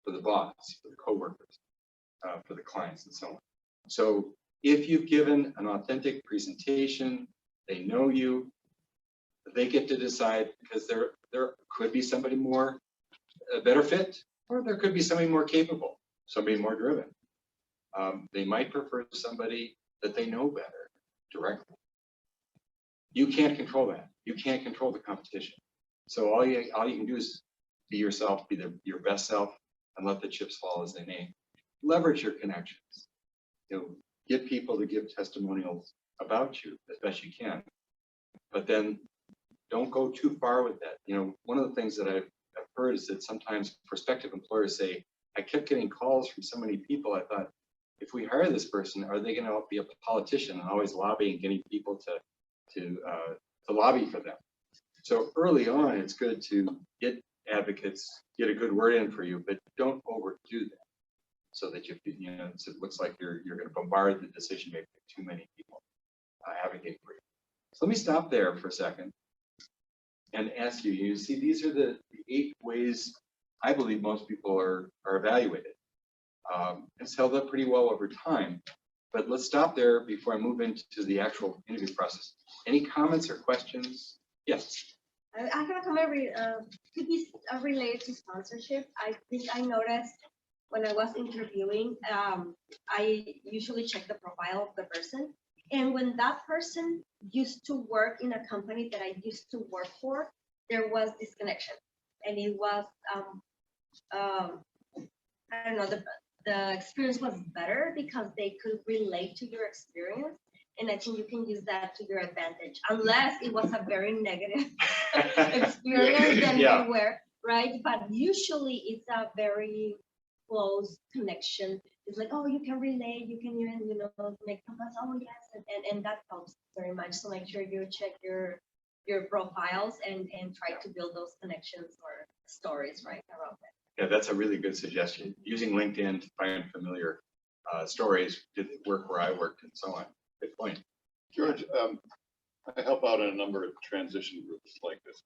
for the boss, for the coworkers, for the clients, and so on. So if you've given an authentic presentation, they know you, they get to decide, because there could be somebody more, a better fit, or there could be somebody more capable, somebody more driven. They might prefer somebody that they know better directly. You can't control that. You can't control the competition. So all you can do is be yourself, be your best self, and let the chips fall as they may. Leverage your connections. Get people to give testimonials about you as best you can, but then don't go too far with that. One of the things that I've heard is that sometimes prospective employers say, I kept getting calls from so many people. I thought, if we hire this person, are they going to be a politician and always lobbying, getting people to lobby for them? So early on, it's good to get advocates, get a good word in for you, but don't overdo that, so that so it looks like you're going to bombard the decision maker with too many people advocating for you. So let me stop there for a second and ask you. You see, these are the 8 ways I believe most people are evaluated. It's held up pretty well over time, but let's stop there before I move into the actual interview process. Any comments or questions? Yes. I have a comment could be related to sponsorship. I noticed when I was interviewing, I usually check the profile of the person. And when that person used to work in a company that I used to work for, there was this connection. And it was, I don't know, the experience was better because they could relate to your experience. And I think you can use that to your advantage, unless it was a very negative experience then Yeah. beware, right? But usually it's a very close connection. It's like, oh, you can relate, you can even, make comments, oh yes, and that helps very much. So make sure you check your profiles and try to build those connections or stories right around that. Yeah, that's a really good suggestion. Using LinkedIn to find familiar stories, did it work where I worked, and so on. Good point. George, I help out in a number of transition groups like this,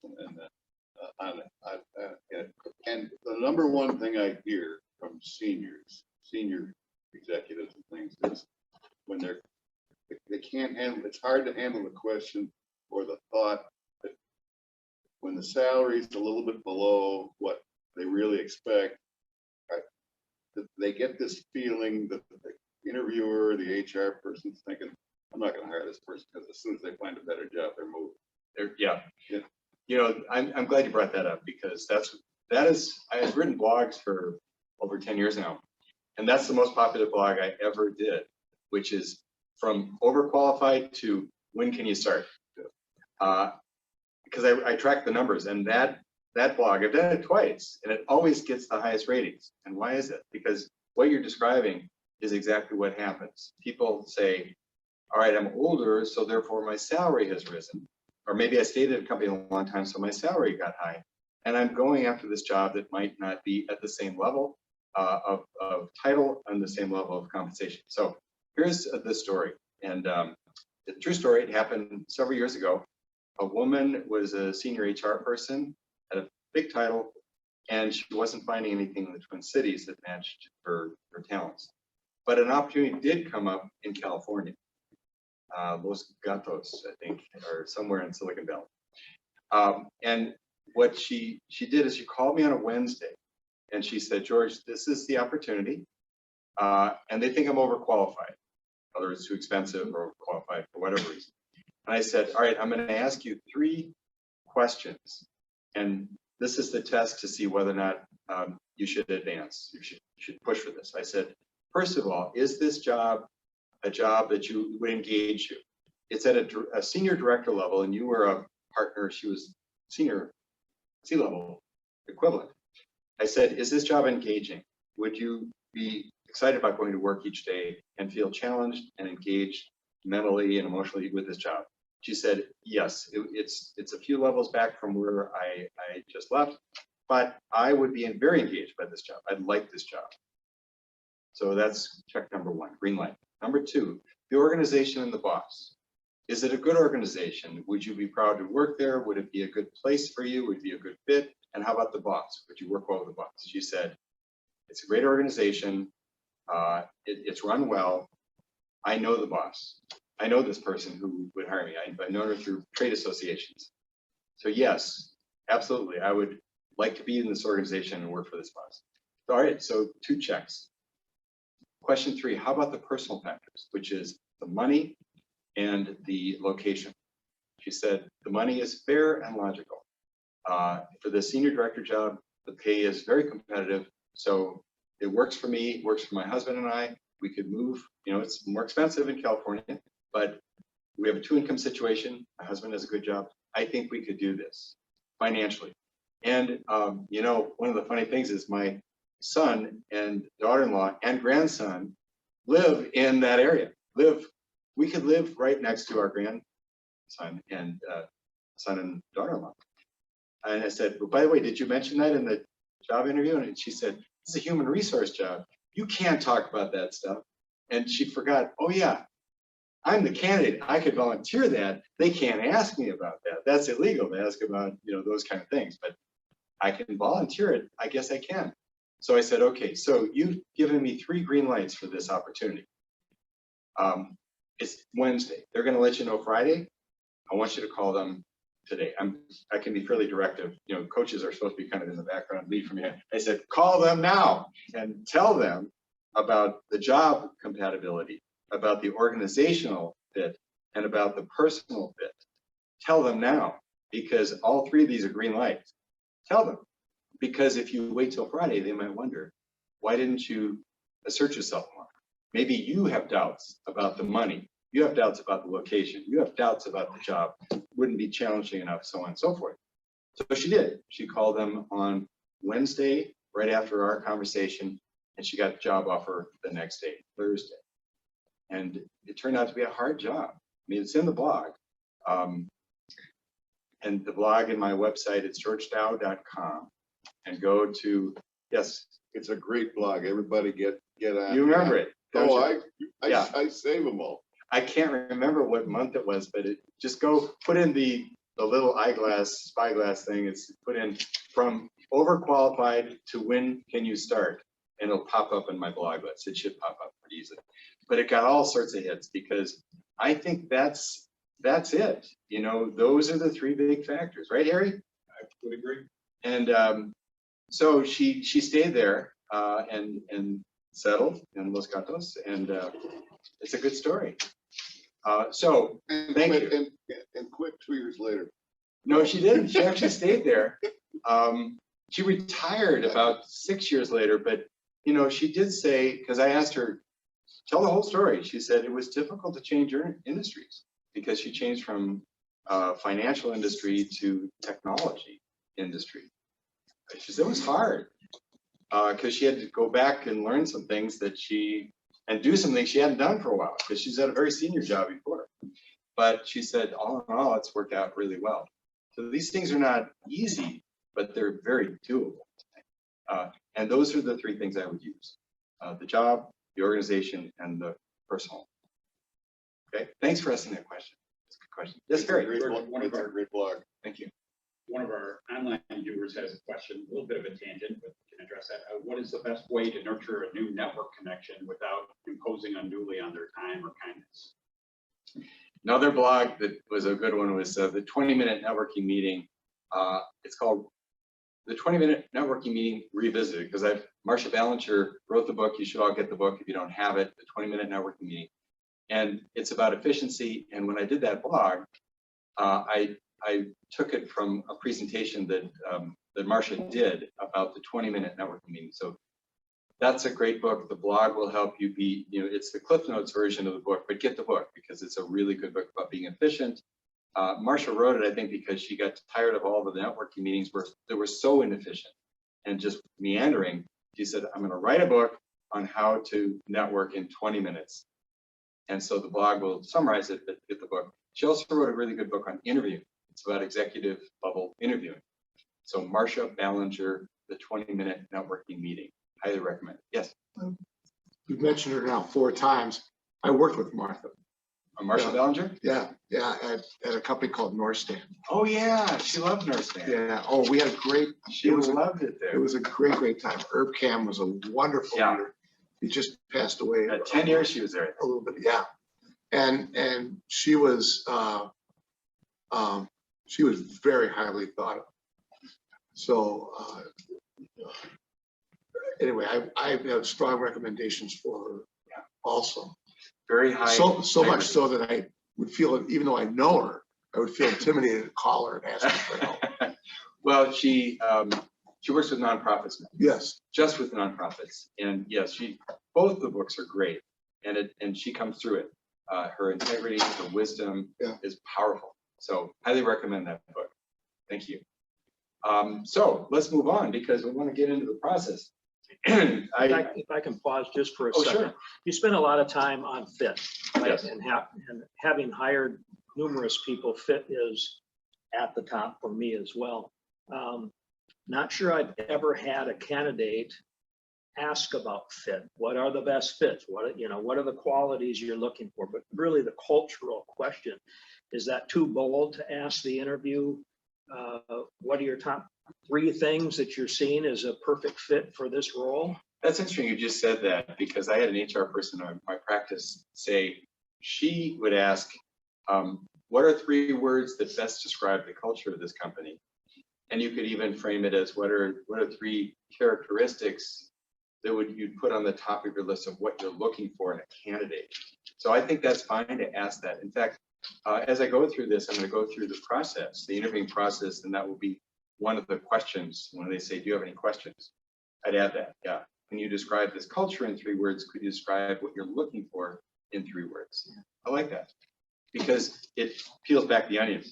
and the number one thing I hear from senior executives and things is when they can't handle, it's hard to handle the question or the thought that when the salary is a little bit below what they really expect, they get this feeling that the interviewer, the HR person's thinking, I'm not going to hire this person because as soon as they find a better job, they're moving. Yeah. I'm glad you brought that up, because I've written blogs for over 10 years now, and that's the most popular blog I ever did, which is from overqualified to when can you start? Because I track the numbers, and that blog, I've done it twice, and it always gets the highest ratings. And why is it? Because what you're describing is exactly what happens. People say, all right, I'm older, so therefore my salary has risen. Or maybe I stayed at a company a long time, so my salary got high. And I'm going after this job that might not be at the same level of title and the same level of compensation. So here's the story. And the true story, it happened several years ago. A woman was a senior HR person, had a big title, and she wasn't finding anything in the Twin Cities that matched her talents. But an opportunity did come up in California. Los Gatos, I think, or somewhere in Silicon Valley. And what she did is she called me on a Wednesday, and she said, George, this is the opportunity, and they think I'm overqualified. Whether it's too expensive or overqualified for whatever reason. And I said, all right, I'm going to ask you 3 questions, and this is the test to see whether or not you should advance. You should push for this. I said, first of all, is this job a job that you would engage you? It's at a senior director level, and you were a partner. She was senior C-level equivalent. I said, is this job engaging? Would you be excited about going to work each day and feel challenged and engaged mentally and emotionally with this job? She said, yes, it's a few levels back from where I just left, but I would be very engaged by this job. I'd like this job. So that's check number 1, green light. Number 2, the organization and the boss. Is it a good organization? Would you be proud to work there? Would it be a good place for you? Would it be a good fit? And how about the boss? Would you work well with the boss? She said, it's a great organization. It's run well. I know the boss. I know this person who would hire me. I've known her through trade associations. So yes, absolutely. I would like to be in this organization and work for this boss. All right, so 2 checks. Question 3, how about the personal factors, which is the money and the location? She said, the money is fair and logical. For the senior director job, The pay is very competitive. So it works for me, works for my husband and I. We could move, it's more expensive in California, but we have a 2-income situation. My husband has a good job. I think we could do this financially. And, one of the funny things is my son and daughter-in-law and grandson live in that area. We could live right next to our grandson and son and daughter-in-law. And I said, well, by the way, did you mention that in the job interview? And she said, this is a human resource job. You can't talk about that stuff. And she forgot, oh yeah, I'm the candidate. I could volunteer that. They can't ask me about that. That's illegal to ask about, those kind of things, but I can volunteer it. I guess I can. So I said, okay, so you've given me 3 green lights for this opportunity. It's Wednesday. They're going to let you know Friday. I want you to call them today. I can be fairly directive. Coaches are supposed to be kind of in the background, lead from here. I said, call them now and tell them about the job compatibility, about the organizational fit, and about the personal fit. Tell them now, because all 3 of these are green lights. Tell them, because if you wait till Friday, they might wonder, why didn't you assert yourself more? Maybe you have doubts about the money. You have doubts about the location. You have doubts about the job. Wouldn't be challenging enough, so on and so forth. So she did. She called them on Wednesday, right after our conversation, and she got a job offer the next day, Thursday. And it turned out to be a hard job. I mean, it's in the blog. And the blog in my website, it's 𝙄𝙤𝙩𝙚𝙬𝙚, and go to, yes. It's a great blog. Everybody get on. You remember it? don't Oh, you? I save them all. I can't remember what month it was, but just go put in the little spyglass thing. It's put in from overqualified to when can you start, and it'll pop up in my blog list. It should pop up pretty easily. But it got all sorts of hits because I think that's it. Those are the 3 big factors, right, Harry? I would agree. And so she stayed there and settled in Los Gatos, and it's a good story. So And thank quit, you. and quit 2 years later. No, she didn't. She actually stayed there. She retired about 6 years later, but she did say, because I asked her, tell the whole story. She said it was difficult to change her industries because she changed from financial industry to technology industry. She said it was hard because she had to go back and learn some things and do some things she hadn't done for a while because she's had a very senior job before. But she said, all in all, it's worked out really well. So these things are not easy, but they're very doable. And those are the 3 things I would use: the job, the organization, and the personal. Okay, thanks for asking that question. That's a good question. Yes, It's a Harry. great blog. It's a great blog. Thank you. One of our online viewers has a question, a little bit of a tangent, but can address that. What is the best way to nurture a new network connection without imposing unduly on their time or kindness? Another blog that was a good one was the 20-minute networking meeting. It's called the 20-minute networking meeting revisited, because Marsha Ballinger wrote the book. You should all get the book if you don't have it, the 20-minute networking meeting. And it's about efficiency. And when I did that blog, I took it from a presentation that Marsha did about the 20-minute networking meeting. So that's a great book. The blog will help you be, it's the Cliff Notes version of the book, but get the book because it's a really good book about being efficient. Marsha wrote it, I think, because she got tired of all the networking meetings that were so inefficient and just meandering. She said, I'm going to write a book on how to network in 20 minutes. And so the blog will summarize it, but get the book. She also wrote a really good book on interviewing. It's about executive level interviewing. So Marsha Ballinger, the 20-minute networking meeting. Highly recommend. Yes. You've mentioned her now 4 times. I worked with Martha. Marsha Yeah. Ballinger? Yeah, at a company called Norstan. Oh yeah, she loved Norstan. Yeah. Oh, we had a great. She loved it there. It was a great time. Herb Cam was a wonderful leader. He just passed away. 10 years she was there. A little bit, yeah. And she was very highly thought of. So anyway, I have strong recommendations for her also. Very high. So much so that I would feel, even though I know her, I would feel intimidated to call her and ask her for help. Well, she She works with nonprofits now. Yes. Just with nonprofits. And yes, both the books are great, and she comes through it. Her integrity, her wisdom is powerful. So highly recommend that book. Thank you. So let's move on because we want to get into the process. If I can pause just for a second. Sure. You spend a lot of time on fit, right? Yes. And having hired numerous people, fit is at the top for me as well. Not sure I've ever had a candidate ask about fit. What are the best fits? What are the qualities you're looking for? But really the cultural question, is that too bold to ask the interview? What are your top 3 things that you're seeing as a perfect fit for this role? That's interesting you just said that, because I had an HR person in my practice say she would ask, what are 3 words that best describe the culture of this company? And you could even frame it as what are 3 characteristics that you'd put on the top of your list of what you're looking for in a candidate. So I think that's fine to ask that. In fact, as I go through this, I'm going to go through the process, the interviewing process, and that will be one of the questions when they say, do you have any questions? I'd add that, yeah. When you describe this culture in 3 words, could you describe what you're looking for in 3 words? I like that because it peels back the onion.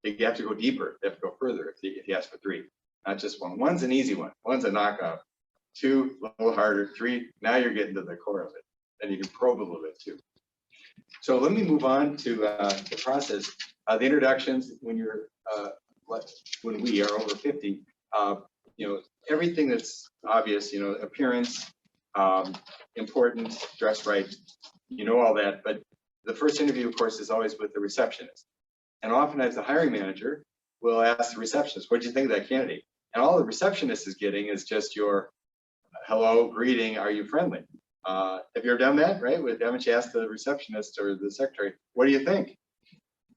You have to go deeper, you have to go further if you ask for 3, not just one. One's an easy one, one's a knockout. 2, a little harder. 3, now you're getting to the core of it, and you can probe a little bit too. So let me move on to the process. The introductions, when we are over 50, everything that's obvious, appearance, important, dress right, all that. But the first interview, of course, is always with the receptionist. And oftentimes the hiring manager will ask the receptionist, what do you think of that candidate? And all the receptionist is getting is just your hello, greeting, are you friendly? Have you ever done that, right? Haven't you asked the receptionist or the secretary, what do you think?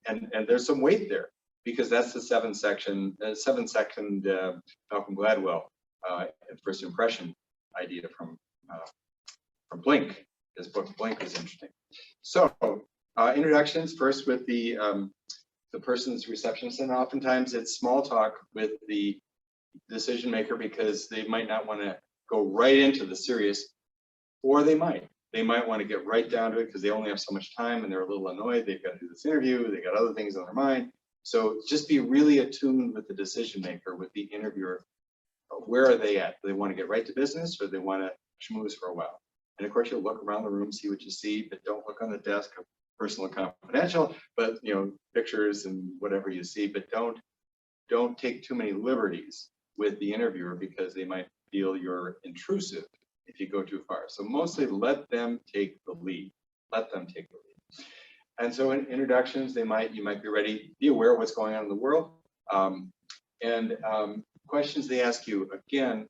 And there's some weight there because that's the 7-second Malcolm Gladwell first impression idea from Blink. His book Blink is interesting. So introductions first with the person's receptionist, and oftentimes it's small talk with the decision maker because they might not want to go right into the serious, or they might want to get right down to it because they only have so much time and they're a little annoyed. They've got to do this interview. They got other things on their mind. So just be really attuned with the decision maker, with the interviewer. Where are they at? Do they want to get right to business, or do they want to schmooze for a while? And of course, you'll look around the room, see what you see, but don't look on the desk, personal and confidential, but pictures and whatever you see, but don't take too many liberties with the interviewer because they might feel you're intrusive if you go too far. So mostly let them take the lead. Let them take the lead. And so in introductions, you might be ready, be aware of what's going on in the world. Questions they ask you, again,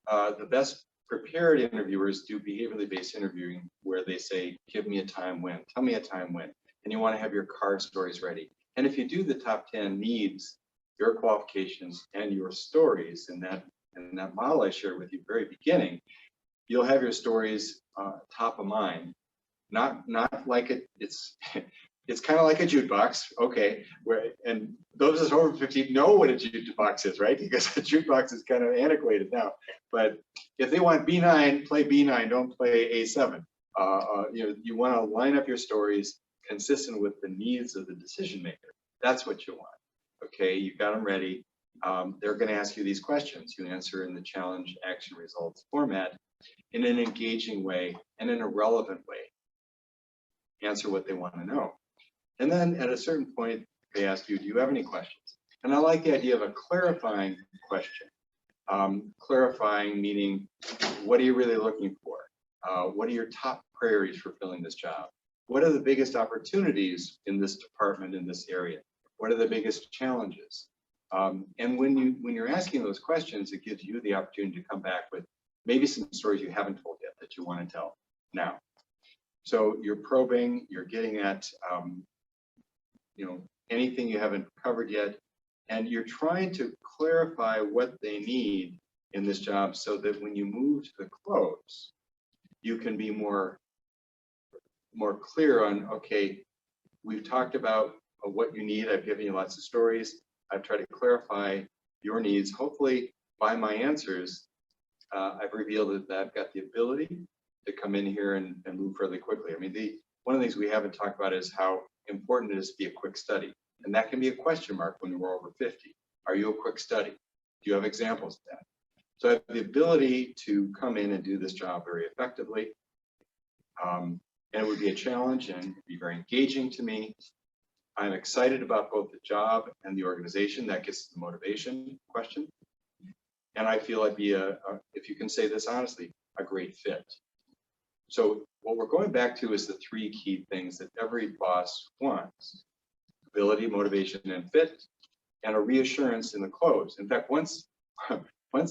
the best prepared interviewers do behaviorally based interviewing where they say, give me a time when, tell me a time when, and you want to have your card stories ready. And if you do the top 10 needs, your qualifications and your stories in that model I shared with you at the very beginning, you'll have your stories top of mind. Not like it's kind of like a jukebox, okay, and those of us over 50 know what a jukebox is, right? Because a jukebox is kind of antiquated now. But if they want B9, play B9, don't play A7. You want to line up your stories consistent with the needs of the decision maker. That's what you want. Okay, you've got them ready. They're going to ask you these questions. You answer in the challenge, action, results format in an engaging way and in a relevant way. Answer what they want to know. And then at a certain point, they ask you, do you have any questions? And I like the idea of a clarifying question. Clarifying meaning, what are you really looking for? What are your top priorities for filling this job? What are the biggest opportunities in this department, in this area? What are the biggest challenges? And when you're asking those questions, it gives you the opportunity to come back with maybe some stories you haven't told yet that you want to tell now. So you're probing, you're getting at anything you haven't covered yet, and you're trying to clarify what they need in this job so that when you move to the close, you can be more clear on, okay, we've talked about what you need. I've given you lots of stories. I've tried to clarify your needs, hopefully by my answers, I've revealed that I've got the ability to come in here and move fairly quickly. I mean, one of the things we haven't talked about is how important it is to be a quick study. And that can be a question mark when we're over 50. Are you a quick study? Do you have examples of that? So I have the ability to come in and do this job very effectively. And it would be a challenge and it'd be very engaging to me. I'm excited about both the job and the organization. That gets to the motivation question. And I feel I'd be if you can say this honestly, a great fit. So what we're going back to is the three key things that every boss wants: ability, motivation, and fit, and a reassurance in the close. In fact, once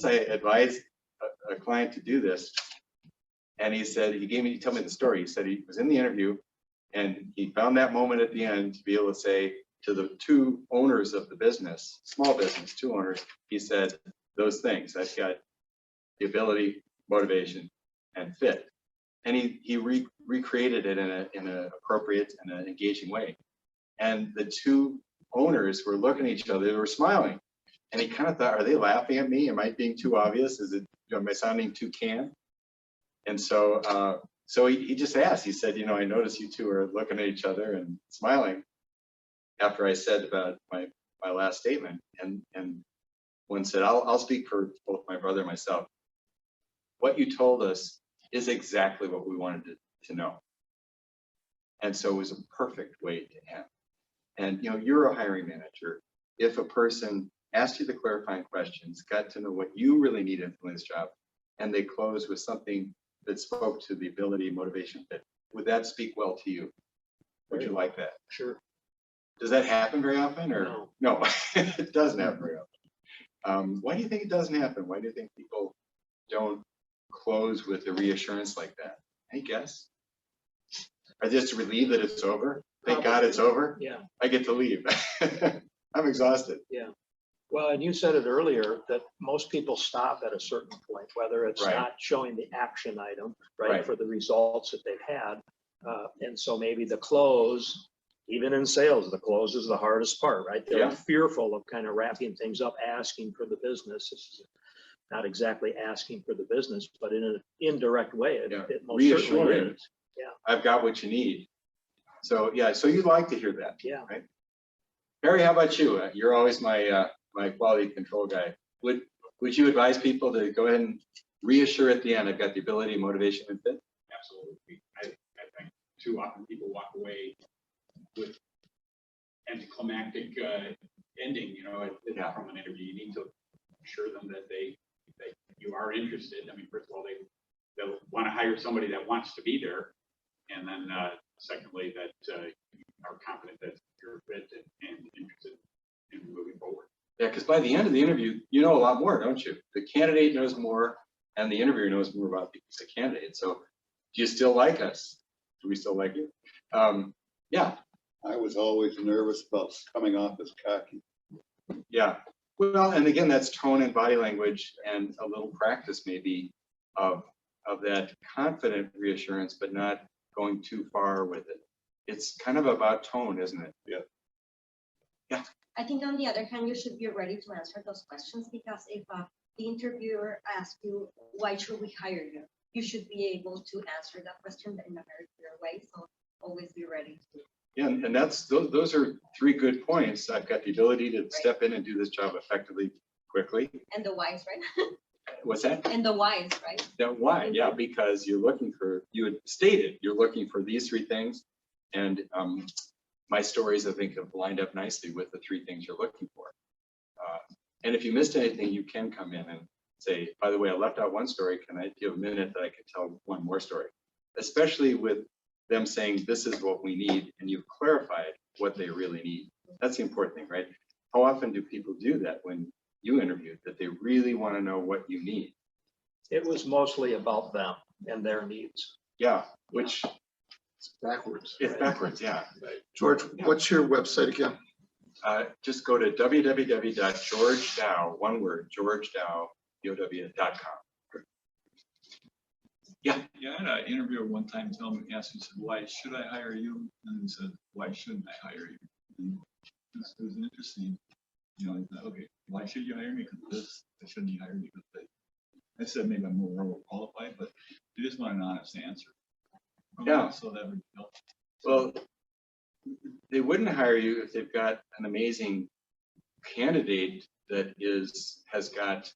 I advised a client to do this, and he said, he told me the story. He said he was in the interview and he found that moment at the end to be able to say to the two owners of the business, small business, two owners, he said those things. I've got the ability, motivation, and fit. And he recreated it in an appropriate and an engaging way. And the two owners were looking at each other, they were smiling. And he kind of thought, are they laughing at me? Am I being too obvious? Am I sounding too canned? And so he just asked, he said, I noticed you two are looking at each other and smiling after I said about my last statement. And one said, I'll speak for both my brother and myself. What you told us is exactly what we wanted to know. And so it was a perfect way to end. And you're a hiring manager. If a person asked you the clarifying questions, got to know what you really needed from this job, and they close with something that spoke to the ability, motivation, fit, would that speak well to you? Would you like that? Sure. Does that happen very often, or no? It doesn't happen very often. Why do you think it doesn't happen? Why do you think people don't close with a reassurance like that? Any guess? Are they just relieved that it's over? Thank God it's over. Yeah. I get to leave. I'm exhausted. Yeah. Well, and you said it earlier that most people stop at a certain point, whether it's Right. not showing the action item, right, Right. for the results that they've had. And so maybe the close, even in sales, the close is the hardest part, right? They're Yeah. fearful of kind of wrapping things up, asking for the business. This is not exactly asking for the business, but in an indirect way, it most certainly Reassuring. is. Yeah. I've got what you need. So yeah, so you'd like to hear that. Yeah. Right. Barry, how about you? You're always my quality control guy. Would you advise people to go ahead and reassure at the end, I've got the ability, motivation, and fit? Absolutely. I think too often people walk away with anticlimactic ending, from an interview. You need to assure them that you are interested. I mean, first of all, they'll want to hire somebody that wants to be there. And then secondly, that you are confident that you're fit and interested in moving forward. Yeah, because by the end of the interview, you know a lot more, don't you? The candidate knows more and the interviewer knows more about the candidate. So do you still like us? Do we still like you? Yeah. I was always nervous about coming off as cocky. Yeah. Well, and again, that's tone and body language and a little practice maybe of that confident reassurance, but not going too far with it. It's kind of about tone, isn't it? Yeah. Yeah. I think on the other hand, you should be ready to answer those questions, because if the interviewer asks you, why should we hire you? You should be able to answer that question in a very clear way. So always be ready to. Yeah, and those are three good points. I've got the ability to step in and do this job effectively, quickly. And the whys, right? What's that? And the whys, right? Why? Yeah, because you had stated you're looking for these three things. And my stories, I think, have lined up nicely with the three things you're looking for. And if you missed anything, you can come in and say, by the way, I left out one story. Can I give a minute that I could tell one more story? Especially with them saying, this is what we need, and you've clarified what they really need. That's the important thing, right? How often do people do that when you interview, that they really want to know what you need? It was mostly about them and their needs. Yeah, which It's backwards. it's backwards, yeah. George, what's your website again? Just go to www.𝙤𝙩𝙚, one word, 𝙤𝙩𝙚.com. Yeah. Yeah, I had an interviewer one time tell me, asked me, said, why should I hire you? And he said, why shouldn't I hire you? And it was interesting. You know, okay, why should you hire me? Because this, why shouldn't you hire me? Because I said maybe I'm more qualified, but you just want an honest answer. Yeah. So that would help. Well, they wouldn't hire you if they've got an amazing candidate that has got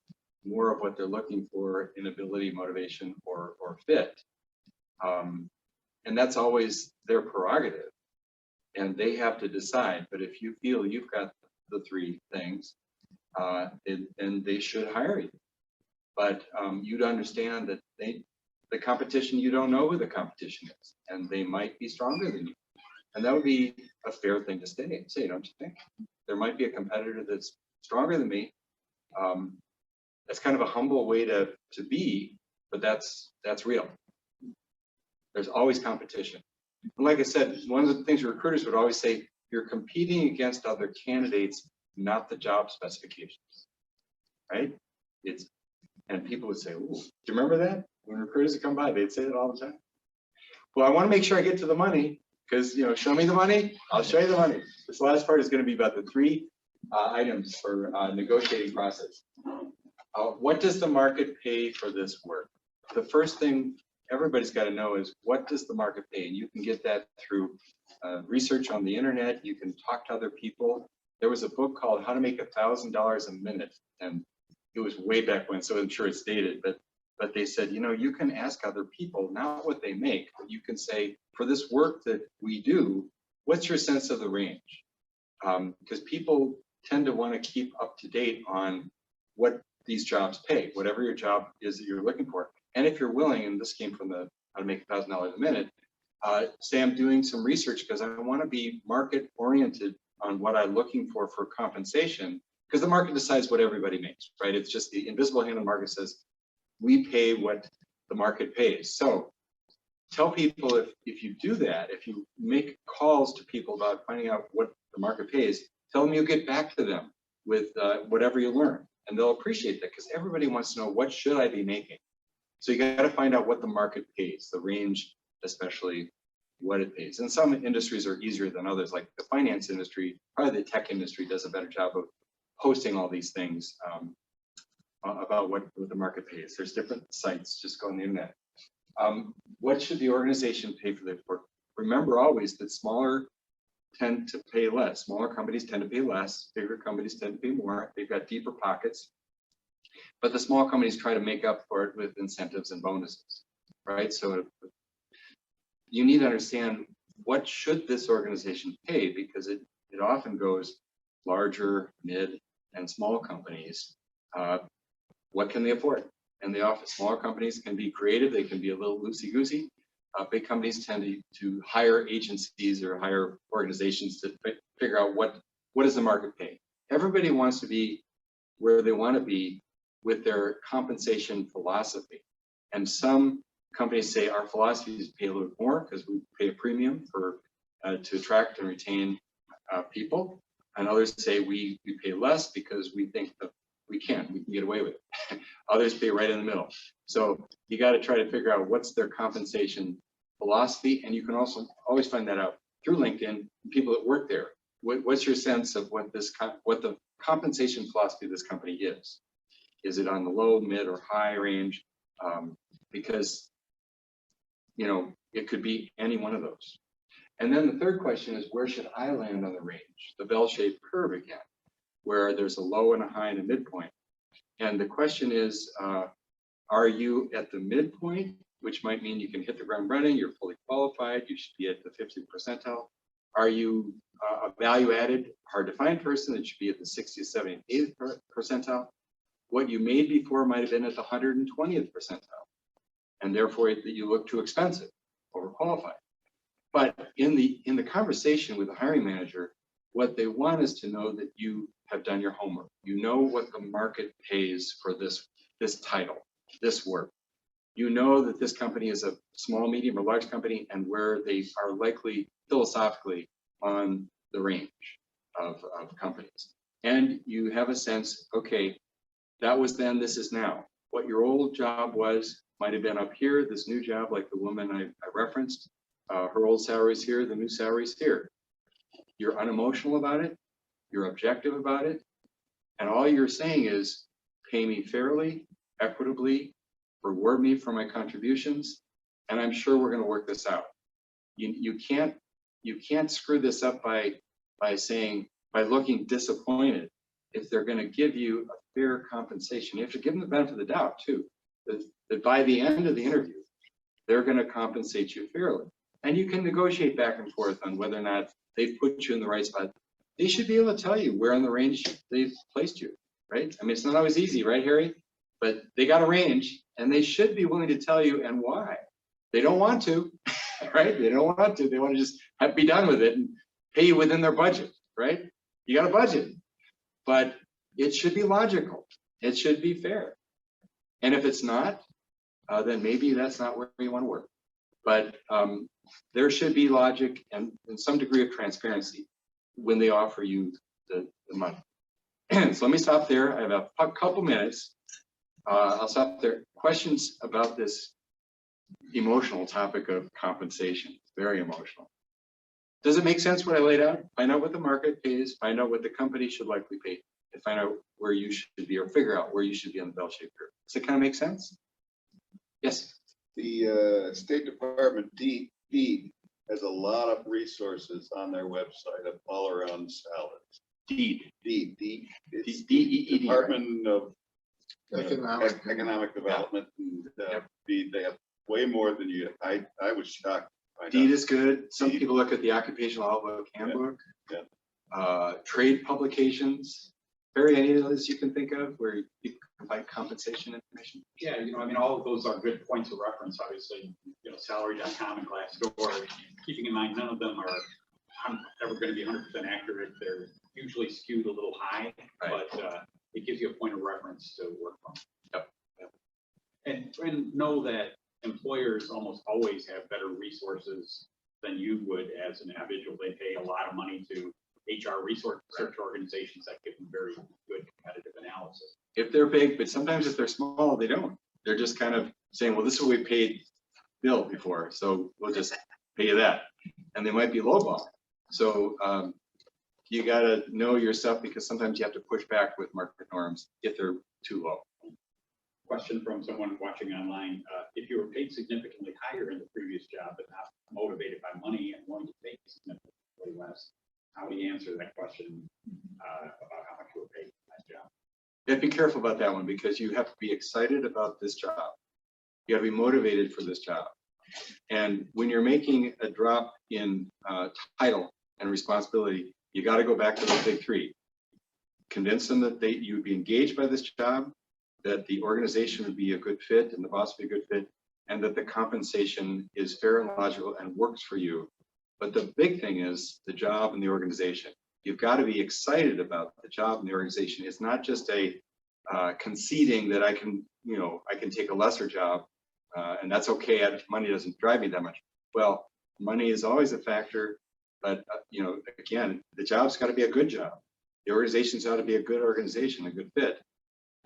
more of what they're looking for in ability, motivation, or fit. And that's always their prerogative. And they have to decide. But if you feel you've got the three things, then they should hire you. But you'd understand that the competition, you don't know who the competition is, and they might be stronger than you. And that would be a fair thing to say, don't you think? There might be a competitor that's stronger than me. That's kind of a humble way to be, but that's real. There's always competition. And like I said, one of the things recruiters would always say, you're competing against other candidates, not the job specifications, right? And people would say, ooh, do you remember that? When recruiters would come by, they'd say that all the time. Well, I want to make sure I get to the money because, show me the money, I'll show you the money. This last part is going to be about the three items for negotiating process. What does the market pay for this work? The first thing everybody's got to know is, what does the market pay? And you can get that through research on the internet. You can talk to other people. There was a book called How to Make $1,000 a Minute, and it was way back when, so I'm sure it's dated, but they said, you can ask other people, not what they make, but you can say, for this work that we do, what's your sense of the range? Because people tend to want to keep up to date on what these jobs pay, whatever your job is that you're looking for. And if you're willing, and this came from the How to Make $1,000 a Minute, say I'm doing some research because I want to be market oriented on what I'm looking for compensation, because the market decides what everybody makes, right? It's just the invisible hand of the market says, we pay what the market pays. So tell people if you do that, if you make calls to people about finding out what the market pays, tell them you'll get back to them with whatever you learn. And they'll appreciate that because everybody wants to know, what should I be making? So you got to find out what the market pays, the range, especially what it pays. And some industries are easier than others, like the finance industry, probably the tech industry does a better job of posting all these things about what the market pays. There's different sites, just go on the internet. What should the organization pay for their work? Remember always that smaller tend to pay less. Smaller companies tend to pay less, bigger companies tend to pay more. They've got deeper pockets. But the small companies try to make up for it with incentives and bonuses, right? So you need to understand, what should this organization pay? Because it often goes larger, mid, and small companies. What can they afford? And the smaller companies can be creative. They can be a little loosey-goosey. Big companies tend to hire agencies or hire organizations to figure out what does the market pay. Everybody wants to be where they want to be with their compensation philosophy. And some companies say our philosophy is pay a little bit more because we pay a premium to attract and retain people. And others say we pay less because we think that we can get away with it. Others pay right in the middle. So you got to try to figure out what's their compensation philosophy. And you can also always find that out through LinkedIn, people that work there. What's your sense of what the compensation philosophy of this company is? Is it on the low, mid, or high range? Because, it could be any one of those. And then the third question is, where should I land on the range? The bell-shaped curve again, where there's a low and a high and a midpoint. And the question is, are you at the midpoint, which might mean you can hit the ground running, you're fully qualified, you should be at the 50th percentile. Are you a value-added, hard-to-find person that should be at the 60th, 70th, 80th percentile? What you made before might have been at the 120th percentile, and therefore that you look too expensive, overqualified. But in the conversation with the hiring manager, what they want is to know that you have done your homework. You know what the market pays for this title, this work. You know that this company is a small, medium, or large company, and where they are likely philosophically on the range of companies. And you have a sense, okay, that was then, this is now. What your old job was might have been up here. This new job, like the woman I referenced, her old salary is here, the new salary is here. You're unemotional about it. You're objective about it. And all you're saying is, pay me fairly, equitably, reward me for my contributions, and I'm sure we're going to work this out. You can't screw this up by looking disappointed. If they're going to give you a fair compensation, you have to give them the benefit of the doubt too, that by the end of the interview, they're going to compensate you fairly. And you can negotiate back and forth on whether or not they've put you in the right spot. They should be able to tell you where in the range they've placed you, right? I mean, it's not always easy, right, Harry? But they got a range, and they should be willing to tell you and why. They don't want to, right? They don't want to. They want to just be done with it and pay you within their budget, right? You got a budget, but it should be logical. It should be fair. And if it's not, then maybe that's not where you want to work. But there should be logic and some degree of transparency when they offer you the money. So let me stop there. I have a couple minutes. I'll stop there. Questions about this emotional topic of compensation? Very emotional. Does it make sense what I laid out? Find out what the market pays, find out what the company should likely pay, and find out where you should be, or figure out where you should be on the bell-shaped curve. Does it kind of make sense? Yes. The State Department DEED has a lot of resources on their website all around salaries. DEED. It's DEED. Department of Economic. Economic Development. And, Yep. they have way more than you. I was shocked. DEED is good. Some DEED. people look at the Occupational Outlook Handbook. Yeah. Trade publications. Barry, any of those you can think of where you can find compensation information? Yeah, I mean, all of those are good points of reference, obviously, salary.com and Glassdoor, keeping in mind, none of them are ever going to be 100% accurate. They're usually skewed a little high, Right. but it gives you a point of reference to work from. Yep. And know that employers almost always have better resources than you would as an individual. They pay a lot of money to HR research organizations that give them very good competitive analysis. If they're big, but sometimes if they're small, they don't. They're just kind of saying, well, this is what we paid Bill before, so we'll just pay you that. And they might be lowball. So you got to know your stuff, because sometimes you have to push back with market norms if they're too low. Question from someone watching online. If you were paid significantly higher in the previous job, but not motivated by money and wanting to pay significantly less, how do you answer that question about how much you were paid in that job? You have to be careful about that one, because you have to be excited about this job. You got to be motivated for this job. And when you're making a drop in title and responsibility, you got to go back to the big three. Convince them that you would be engaged by this job, that the organization would be a good fit and the boss would be a good fit, and that the compensation is fair and logical and works for you. But the big thing is the job and the organization. You've got to be excited about the job and the organization. It's not just a conceding that I can take a lesser job and that's okay. Money doesn't drive me that much. Well, money is always a factor, but again, the job's got to be a good job. The organization's got to be a good organization, a good fit,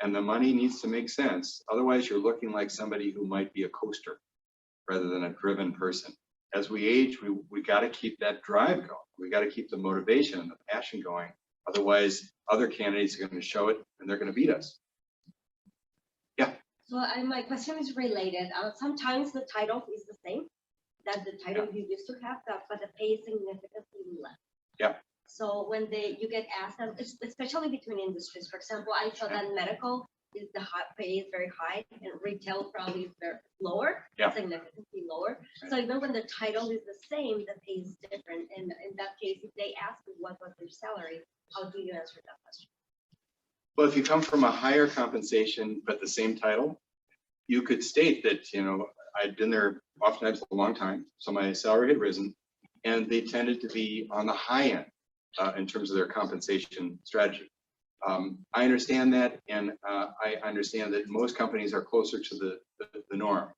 and the money needs to make sense. Otherwise, you're looking like somebody who might be a coaster rather than a driven person. As we age, we got to keep that drive going. We got to keep the motivation and the passion going. Otherwise, other candidates are going to show it and they're going to beat us. Yeah. So my question is related. Sometimes the title is the same, that the title you used to have, but the pay is significantly less. Yeah. So when you get asked, especially between industries, for example, I saw that medical is the pay is very high, and retail probably is very lower, significantly lower. So even when the title is the same, the pay is different. And in that case, if they ask you what was their salary, how do you answer that question? Well, if you come from a higher compensation but the same title, you could state that I'd been there oftentimes a long time, so my salary had risen, and they tended to be on the high end in terms of their compensation strategy. I understand that, and I understand that most companies are closer to the norm,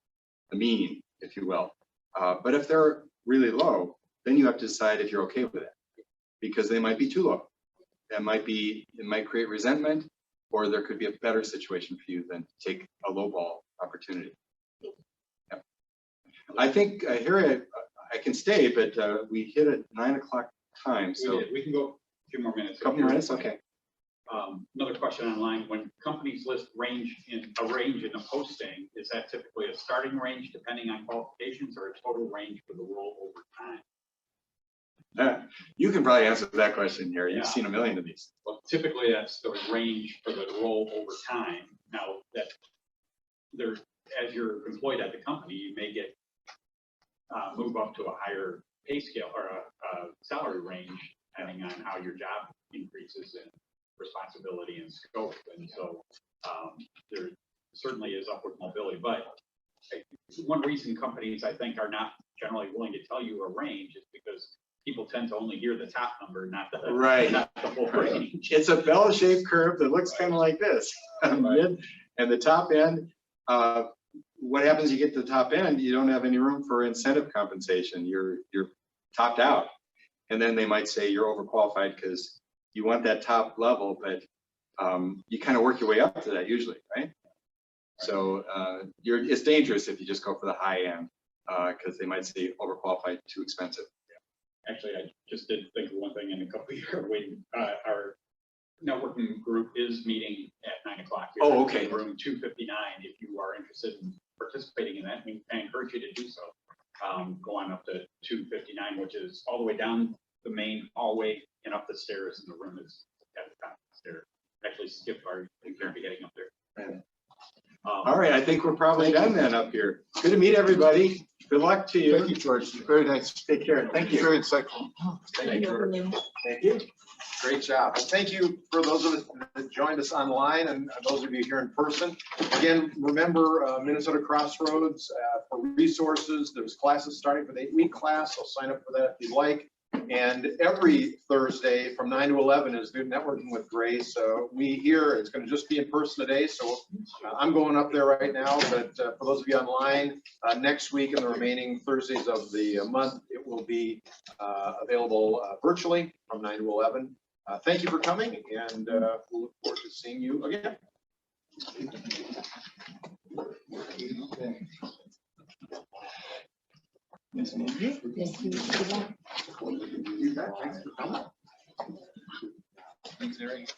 the mean, if you will. But if they're really low, then you have to decide if you're okay with it, because they might be too low. It might create resentment, or there could be a better situation for you than to take a lowball opportunity. Yeah. I think Harry, I can stay, but we hit at 9 o'clock time, so We can go a few more minutes. a couple more minutes, okay. Another question online, when companies list a range in a posting, is that typically a starting range depending on qualifications or a total range for the role over time? You can probably answer that question here. You've Yeah. seen a million of these. Well, typically that's the range for the role over time. Now that there, as you're employed at the company, you may get move up to a higher pay scale or a salary range depending on how your job increases in responsibility and scope. And so there certainly is upward mobility. But one reason companies, I think, are not generally willing to tell you a range is because people tend to only hear the top number, not the whole range. It's a bell-shaped curve that looks kind of like this. And the top end, what happens, you get to the top end, you don't have any room for incentive compensation. You're topped out. And then they might say you're overqualified because you want that top level, but you kind of work your way up to that usually, right? So it's dangerous if you just go for the high end because they might say overqualified, too expensive. Actually, I just did think of one thing in a couple of years. Our networking group is meeting at 9 o'clock. Oh, okay. Room 259. If you are interested in participating in that, I encourage you to do so. Go on up to 259, which is all the way down the main hallway and up the stairs, and the room is at the top of the stairs. Actually, Skip, you're going to be heading up there. All right, I think we're probably done then up here. Good to meet everybody. Good luck to you. Thank you, George. Very nice. Take care. Thank you. Very insightful. Thank you, George. Thank you. Great job. And thank you for those of us that joined us online and those of you here in person. Again, remember Minnesota Crossroads for resources. There's classes starting for the 8-week class. So sign up for that if you'd like. And every Thursday from 9 to 11 is New Networking with Grace. So we here, it's going to just be in person today. So I'm going up there right now. But for those of you online, next week and the remaining Thursdays of the month, it will be available virtually from 9 to 11. Thank you for coming, and we'll look forward to seeing you again. Yes, ma'am. You bet. Thanks for coming. Thanks, Eric.